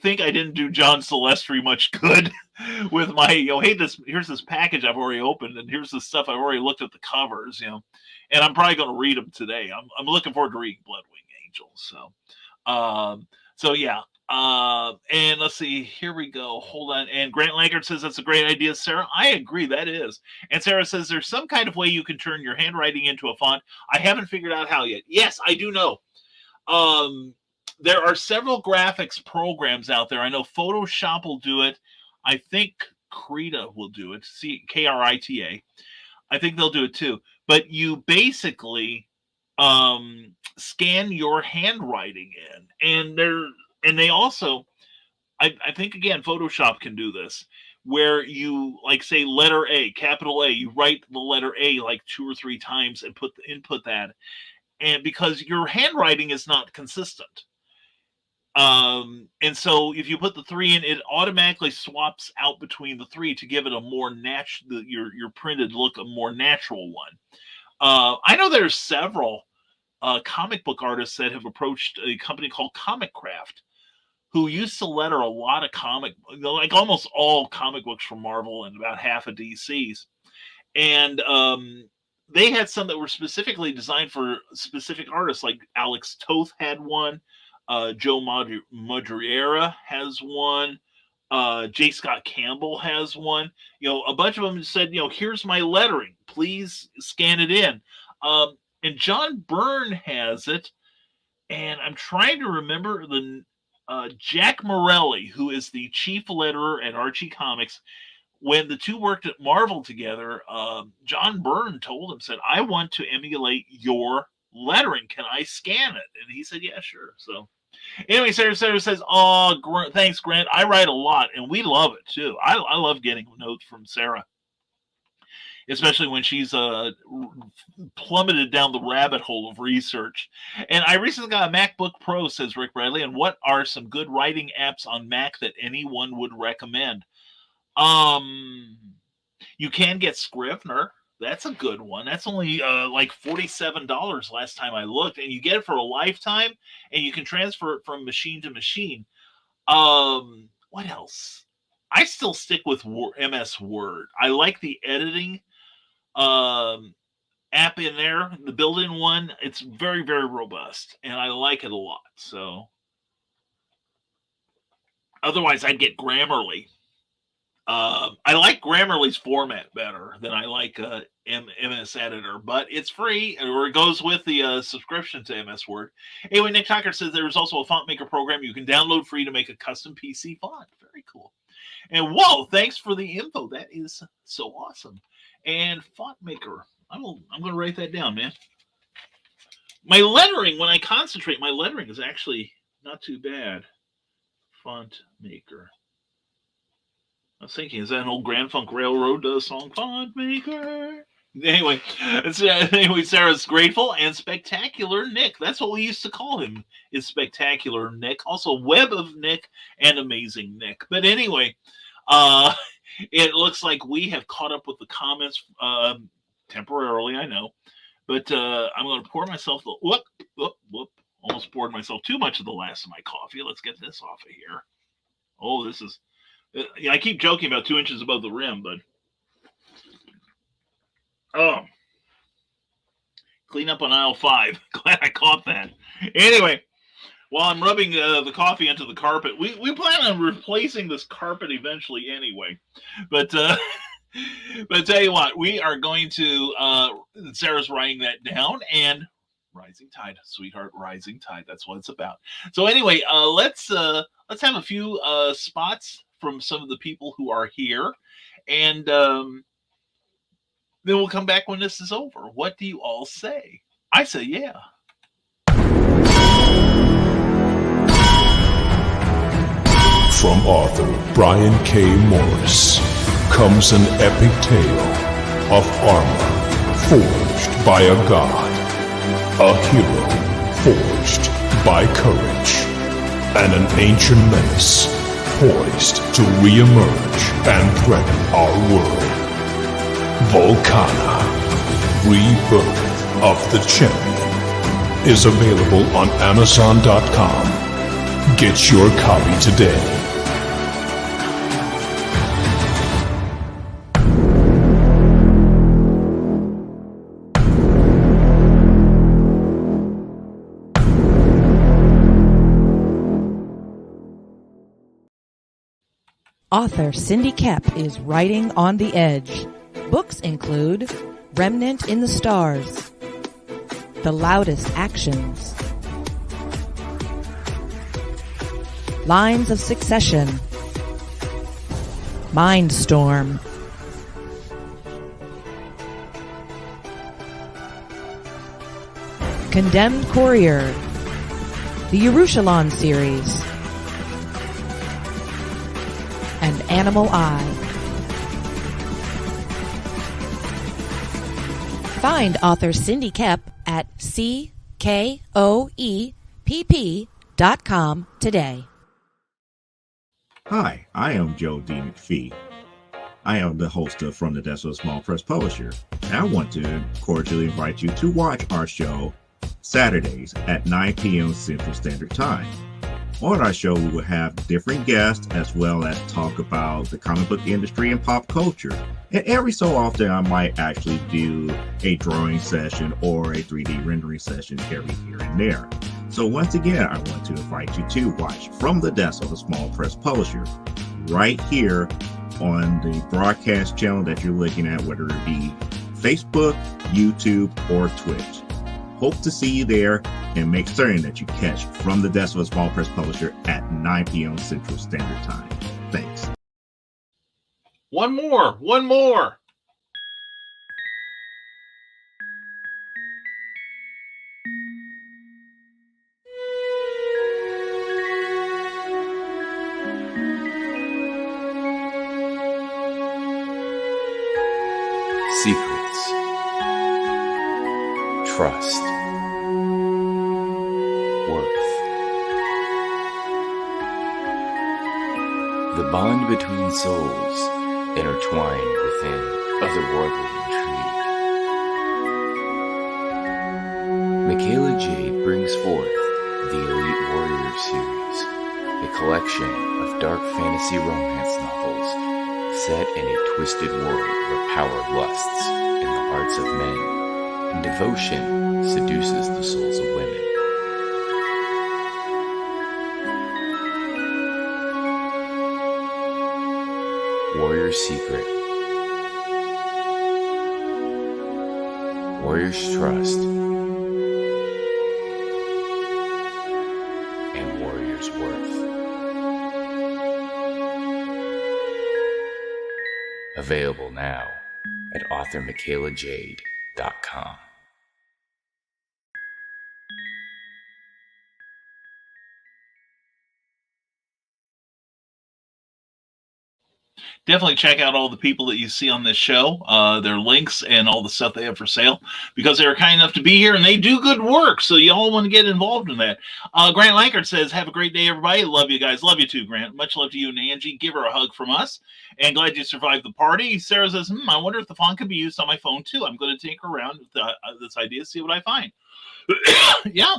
think I didn't do John Celestri much good with my, hey, here's this package I've already opened, and here's the stuff I've already looked at the covers, and I'm probably going to read them today. I'm looking forward to reading Bloodwing Angels. So yeah. And let's see, here we go. Hold on. And Grant Lankert says that's a great idea, Sarah. I agree, that is. And Sarah says there's some kind of way you can turn your handwriting into a font. I haven't figured out how yet. Yes, I do know. There are several graphics programs out there. I know Photoshop will do it. I think Krita will do it. Krita. I think they'll do it too. But you basically scan your handwriting in, and they also, I think again, Photoshop can do this, where you say letter A, capital A, you write the letter A 2 or 3 times and input that, and because your handwriting is not consistent. And so if you put the 3 in, it automatically swaps out between the 3 to give it a more natural, your printed look, a more natural one. I know there's several comic book artists that have approached a company called Comic Craft, who used to letter a lot of almost all comic books from Marvel and about half of DC's. And they had some that were specifically designed for specific artists, like Alex Toth had one. Joe Madureira has one. J. Scott Campbell has one. A bunch of them said, here's my lettering. Please scan it in. And John Byrne has it. And I'm trying to remember Jack Morelli, who is the chief letterer at Archie Comics. When the two worked at Marvel together, John Byrne told him, said, I want to emulate your lettering. Can I scan it? And he said, yeah, sure. So anyway, Sarah says, oh, thanks, Grant. I write a lot, and we love it, too. I love getting notes from Sarah, especially when she's plummeted down the rabbit hole of research. And I recently got a MacBook Pro, says Rick Bradley, and what are some good writing apps on Mac that anyone would recommend? You can get Scrivener. That's a good one. That's only like $47 last time I looked, and you get it for a lifetime, and you can transfer it from machine to machine. What else? I still stick with MS Word. I like the editing app in there, the built-in one. It's very, very robust, and I like it a lot. So, otherwise, I'd get Grammarly. I like Grammarly's format better than I like MS Editor, but it's free, or it goes with the subscription to MS Word. Anyway, Nick Tucker says there's also a font maker program you can download free to make a custom PC font. Very cool. And whoa, thanks for the info. That is so awesome. And font maker. I'm going to write that down, man. My lettering, when I concentrate, my lettering is actually not too bad. Font maker. I was thinking, is that an old Grand Funk Railroad song? Font maker. Anyway, Sarah's grateful and spectacular Nick. That's what we used to call him, is spectacular Nick. Also, Web of Nick and Amazing Nick. But anyway, it looks like we have caught up with the comments temporarily, I know. But I'm going to pour myself almost poured myself too much of the last of my coffee. Let's get this off of here. Oh, this is... I keep joking about 2 inches above the rim, but clean up on aisle 5. Glad I caught that. Anyway, while I'm rubbing the coffee into the carpet, we plan on replacing this carpet eventually anyway. But tell you what, we are going to Sarah's writing that down, and rising tide, sweetheart, rising tide. That's what it's about. So anyway, let's have a few spots from some of the people who are here, and then we'll come back when this is over. What do you all say? I say yeah. From author Brian K. Morris comes an epic tale of armor forged by a god, a hero forged by courage, and an ancient menace poised to re-emerge and threaten our world. Volcana, Rebirth of the Champion, is available on Amazon.com. Get your copy today. Author Cindy Kep is writing on the edge. Books include Remnant in the Stars, The Loudest Actions, Lines of Succession, Mindstorm, Condemned Courier, the Yerushalayim series, and Animal Eye. Find author Cindy Kep at CKOEPP.com today. Hi, I am Joe D. McPhee. I am the host of From the Desk of a Small Press Publisher, and I want to cordially invite you to watch our show Saturdays at 9 p.m. Central Standard Time. On our show, we will have different guests as well as talk about the comic book industry and pop culture. And every so often, I might actually do a drawing session or a 3D rendering session every here and there. So once again, I want to invite you to watch From the Desk of a Small Press Publisher right here on the broadcast channel that you're looking at, whether it be Facebook, YouTube, or Twitch. Hope to see you there, and make certain that you catch From the Desk of a Small Press Publisher at 9 p.m. Central Standard Time. Thanks. One more. Secrets, trust, worth. The bond between souls intertwined within otherworldly intrigue. Michaela Jade brings forth the Elite Warriors series, a collection of dark fantasy romance novels set in a twisted world where power lusts in the hearts of men and devotion seduces the souls of women. Warrior's Secret, Warrior's Trust, and Warrior's Worth. Available now at authormichaelajade.com. Definitely check out all the people that you see on this show, their links and all the stuff they have for sale, because they're kind enough to be here and they do good work. So you all want to get involved in that. Grant Lankard says, have a great day, everybody. Love you guys. Love you too, Grant. Much love to you and Angie. Give her a hug from us. And glad you survived the party. Sarah says, I wonder if the font could be used on my phone too. I'm going to tinker around with this idea, see what I find. Yeah,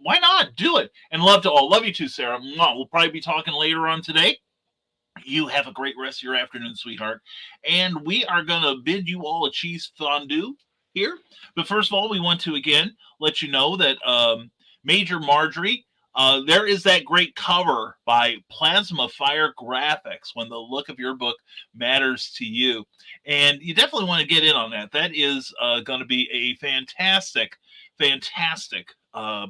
why not? Do it. And love to all. Love you too, Sarah. We'll probably be talking later on today. You have a great rest of your afternoon, sweetheart. And we are going to bid you all a cheese fondue here. But first of all, we want to, again, let you know that Major Marjorie, there is that great cover by Plasma Fire Graphics, When the Look of Your Book Matters to You. And you definitely want to get in on that. That is going to be a fantastic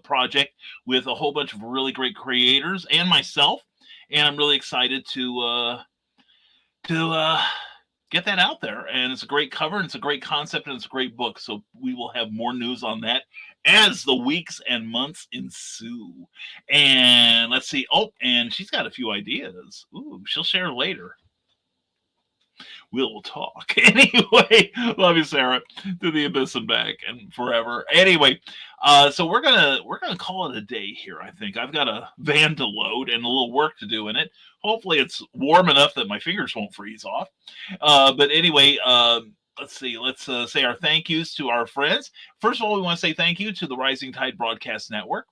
project with a whole bunch of really great creators and myself. And I'm really excited to get that out there. And it's a great cover, and it's a great concept, and it's a great book. So we will have more news on that as the weeks and months ensue. And let's see. Oh, and she's got a few ideas. Ooh, she'll share later. We'll talk. Anyway, love you, Sarah, to the abyss and back and forever. Anyway, so we're gonna call it a day here. I think I've got a van to load and a little work to do in it. Hopefully, it's warm enough that my fingers won't freeze off. But anyway, let's see. Let's say our thank yous to our friends. First of all, we want to say thank you to the Rising Tide Broadcast Network.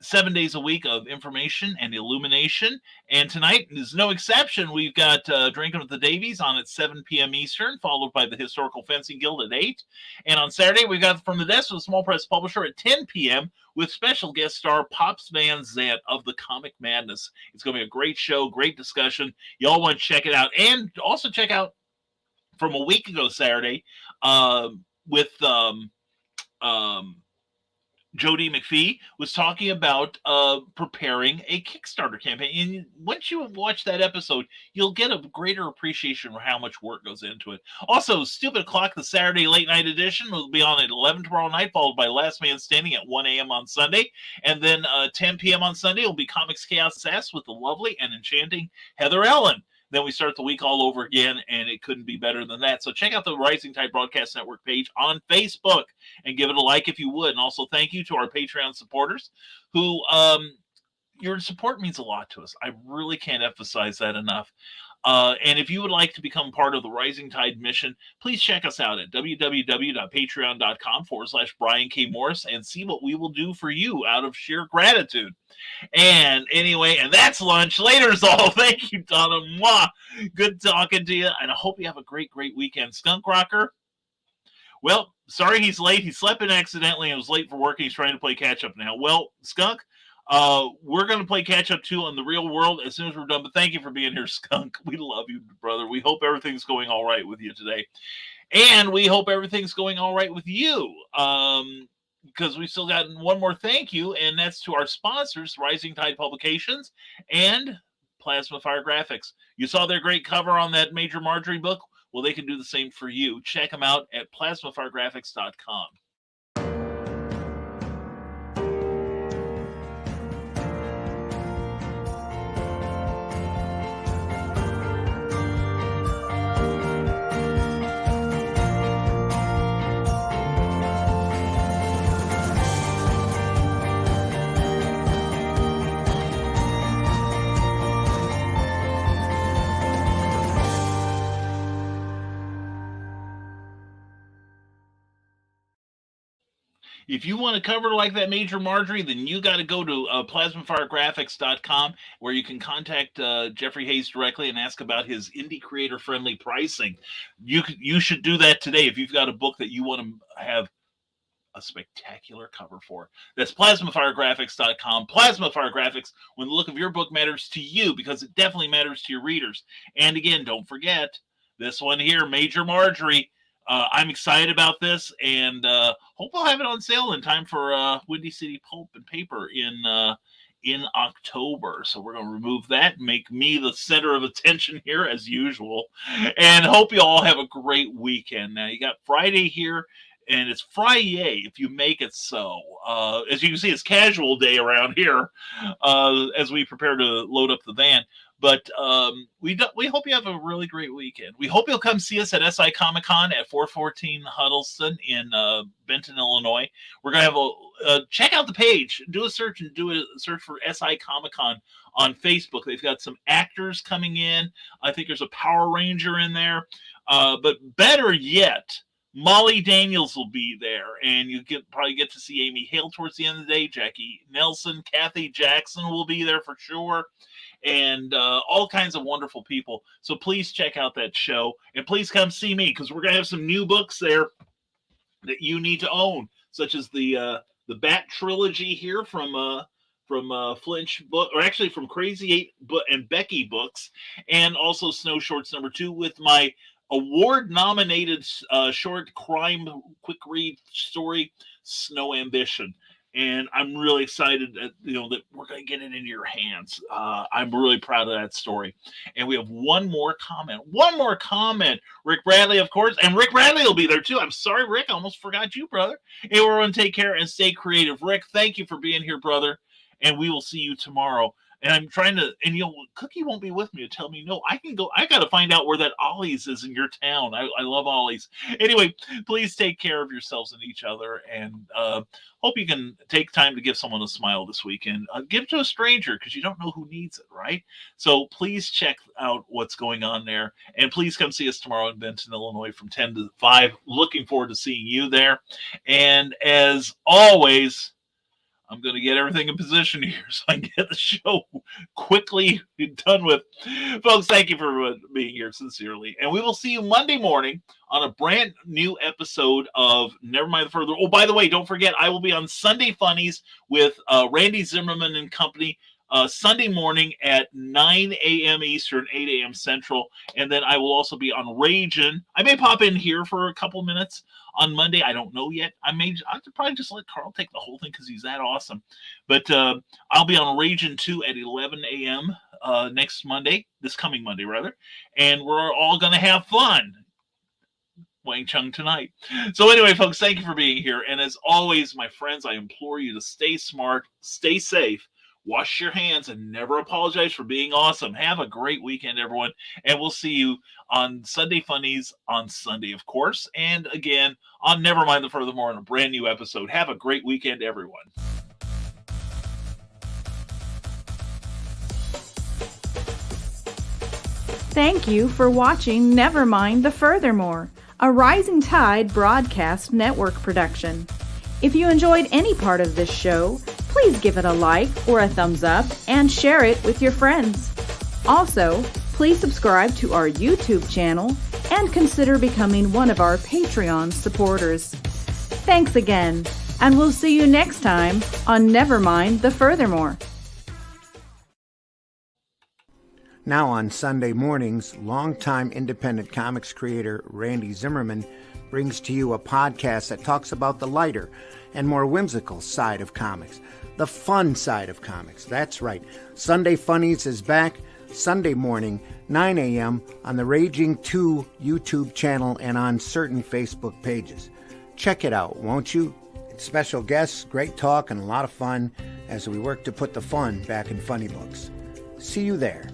7 days a week of information and illumination. And tonight is no exception. We've got Drinking with the Davies on at 7 p.m. Eastern, followed by the Historical Fencing Guild at 8. And on Saturday, we've got From the Desk of the Small Press Publisher at 10 p.m. with special guest star Pops Van Zandt of the Comic Madness. It's going to be a great show, great discussion. Y'all want to check it out. And also check out from a week ago Saturday with Jody McPhee was talking about preparing a Kickstarter campaign. And once you watch that episode, you'll get a greater appreciation for how much work goes into it. Also, Stupid O'Clock, the Saturday late night edition, will be on at 11 tomorrow night, followed by Last Man Standing at 1 a.m. on Sunday. And then 10 p.m. on Sunday will be Comics Chaos Sass with the lovely and enchanting Heather Ellen. Then we start the week all over again, and it couldn't be better than that. So check out the Rising Tide Broadcast Network page on Facebook and give it a like if you would. And also thank you to our Patreon supporters who, your support means a lot to us. I really can't emphasize that enough. And if you would like to become part of the Rising Tide mission, please check us out at www.patreon.com/Brian K. Morris and see what we will do for you out of sheer gratitude. And anyway, and that's lunch. Later's all. Thank you, Donna. Mwah. Good talking to you. And I hope you have a great, great weekend. Skunk Rocker. Well, sorry he's late. He slept in accidentally and was late for work. He's trying to play catch up now. Well, Skunk, we're going to play catch up too on the real world as soon as we're done. But thank you for being here, Skunk. We love you, brother. We hope everything's going all right with you today. And we hope everything's going all right with you. Because we still got one more thank you, and that's to our sponsors, Rising Tide Publications and Plasma Fire Graphics. You saw their great cover on that Major Marjorie book? Well, they can do the same for you. Check them out at plasmafiregraphics.com. If you want a cover like that Major Marjorie, then you got to go to plasmafiregraphics.com, where you can contact Jeffrey Hayes directly and ask about his indie creator friendly pricing. You should do that today if you've got a book that you want to have a spectacular cover for. That's plasmafiregraphics.com. Plasmafire Graphics, when the look of your book matters to you, because it definitely matters to your readers. And again, don't forget this one here, Major Marjorie. I'm excited about this, and hope I'll have it on sale in time for Windy City Pulp and Paper in October. So we're going to remove that, make me the center of attention here as usual, and hope you all have a great weekend. Now, you got Friday here, and it's Fri-YAY, if you make it so. As you can see, it's casual day around here as we prepare to load up the van. But we hope you have a really great weekend. We hope you'll come see us at SI Comic-Con at 414 Huddleston in Benton, Illinois. We're going to have check out the page. Do a search for SI Comic-Con on Facebook. They've got some actors coming in. I think there's a Power Ranger in there. But better yet, Molly Daniels will be there, and you probably get to see Amy Hale towards the end of the day. Jackie Nelson, Kathy Jackson will be there for sure, and all kinds of wonderful people. So please check out that show, and please come see me, because we're going to have some new books there that you need to own, such as the Bat Trilogy here from Flinch book, or actually from Crazy 8 and Becky books, and also Snow Shorts #2 with my award-nominated short crime quick read story, Snow Ambition. And I'm really excited that we're going to get it into your hands. I'm really proud of that story. And we have one more comment. Rick Bradley, of course. And Rick Bradley will be there too. I'm sorry, Rick. I almost forgot you, brother. And we're going to take care and stay creative. Rick, thank you for being here, brother. And we will see you tomorrow. And I'm trying to, and Cookie won't be with me to tell me no. I can go. I got to find out where that Ollie's is in your town. I love Ollie's. Anyway, please take care of yourselves and each other, and hope you can take time to give someone a smile this weekend. Give it to a stranger, because you don't know who needs it, right? So please check out what's going on there, and please come see us tomorrow in Benton, Illinois, from 10 to 5. Looking forward to seeing you there. And as always, I'm going to get everything in position here so I can get the show quickly done with. Folks, thank you for being here, sincerely. And we will see you Monday morning on a brand new episode of Nevermind the Further. Oh, by the way, don't forget, I will be on Sunday Funnies with Randy Zimmerman and company Sunday morning at 9 a.m. Eastern, 8 a.m. Central. And then I will also be on Ragin'. I may pop in here for a couple minutes on Monday. I don't know yet. I'll probably just let Carl take the whole thing, because he's that awesome. But I'll be on Ragin' 2 at 11 a.m. This coming Monday, rather. And we're all going to have fun. Wang Chung tonight. So anyway, folks, thank you for being here. And as always, my friends, I implore you to stay smart, stay safe, wash your hands, and never apologize for being awesome. Have a great weekend, everyone. And we'll see you on Sunday Funnies on Sunday, of course. And again, on Nevermind the Furthermore in a brand new episode. Have a great weekend, everyone. Thank you for watching Nevermind the Furthermore, a Rising Tide Broadcast Network production. If you enjoyed any part of this show, please give it a like or a thumbs up and share it with your friends. Also, please subscribe to our YouTube channel and consider becoming one of our Patreon supporters. Thanks again, and we'll see you next time on Nevermind the Furthermore. Now on Sunday mornings, longtime independent comics creator Randy Zimmerman brings to you a podcast that talks about the lighter and more whimsical side of comics, the fun side of comics. That's right. Sunday Funnies is back Sunday morning, 9 a.m. on the Raging 2 YouTube channel and on certain Facebook pages. Check it out, won't you? Special guests, great talk, and a lot of fun as we work to put the fun back in funny books. See you there.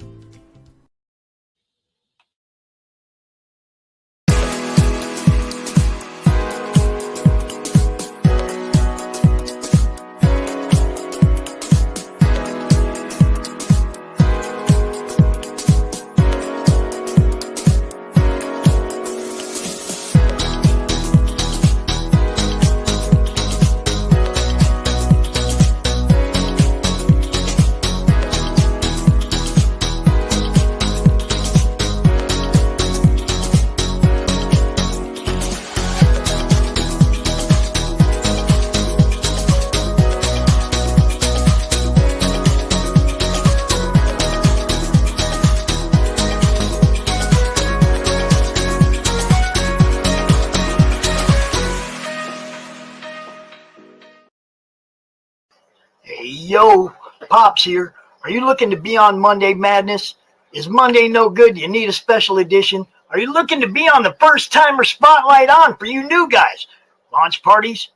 Yo, Pops here. Are you looking to be on Monday Madness? Is Monday no good? Do you need a special edition? Are you looking to be on the first timer spotlight on for you new guys? Launch parties,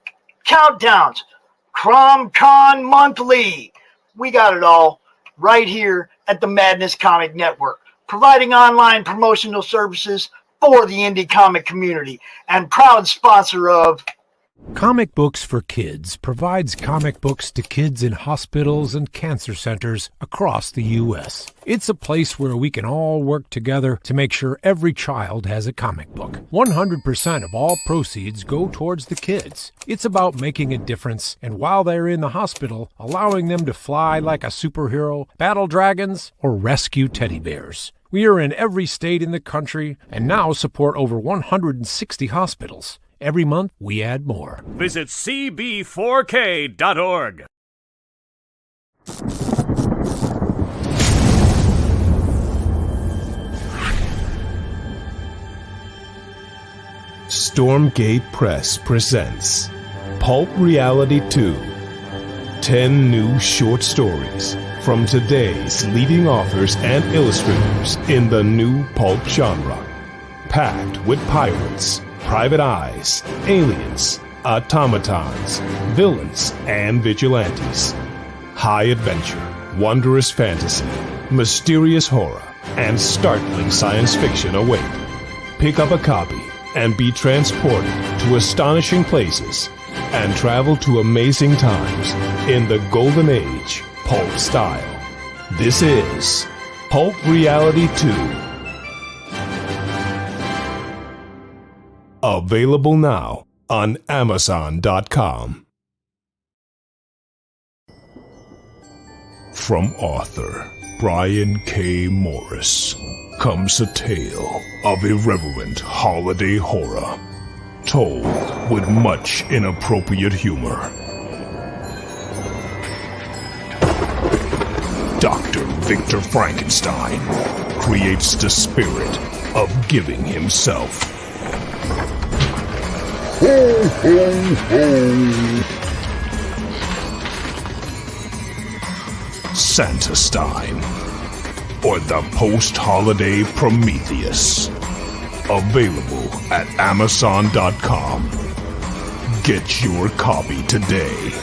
countdowns, CromCon Monthly. We got it all right here at the Madness Comic Network, providing online promotional services for the indie comic community and proud sponsor of Comic Books for Kids provides comic books to kids in hospitals and cancer centers across the U.S. It's a place where we can all work together to make sure every child has a comic book. 100% of all proceeds go towards the kids. It's about making a difference, and while they're in the hospital, allowing them to fly like a superhero, battle dragons, or rescue teddy bears. We are in every state in the country and now support over 160 hospitals. Every month, we add more. Visit cb4k.org. Stormgate Press presents Pulp Reality 2. 10 new short stories from today's leading authors and illustrators in the new pulp genre. Packed with pirates, private eyes, aliens, automatons, villains, and vigilantes. High adventure, wondrous fantasy, mysterious horror, and startling science fiction await. Pick up a copy and be transported to astonishing places and travel to amazing times in the golden age pulp style. This is Pulp Reality 2. Available now on Amazon.com. From author Brian K. Morris comes a tale of irreverent holiday horror, told with much inappropriate humor. Dr. Victor Frankenstein creates the spirit of giving himself. Ho, ho, ho. Santastein, or the post-holiday Prometheus. Available at Amazon.com. Get your copy today.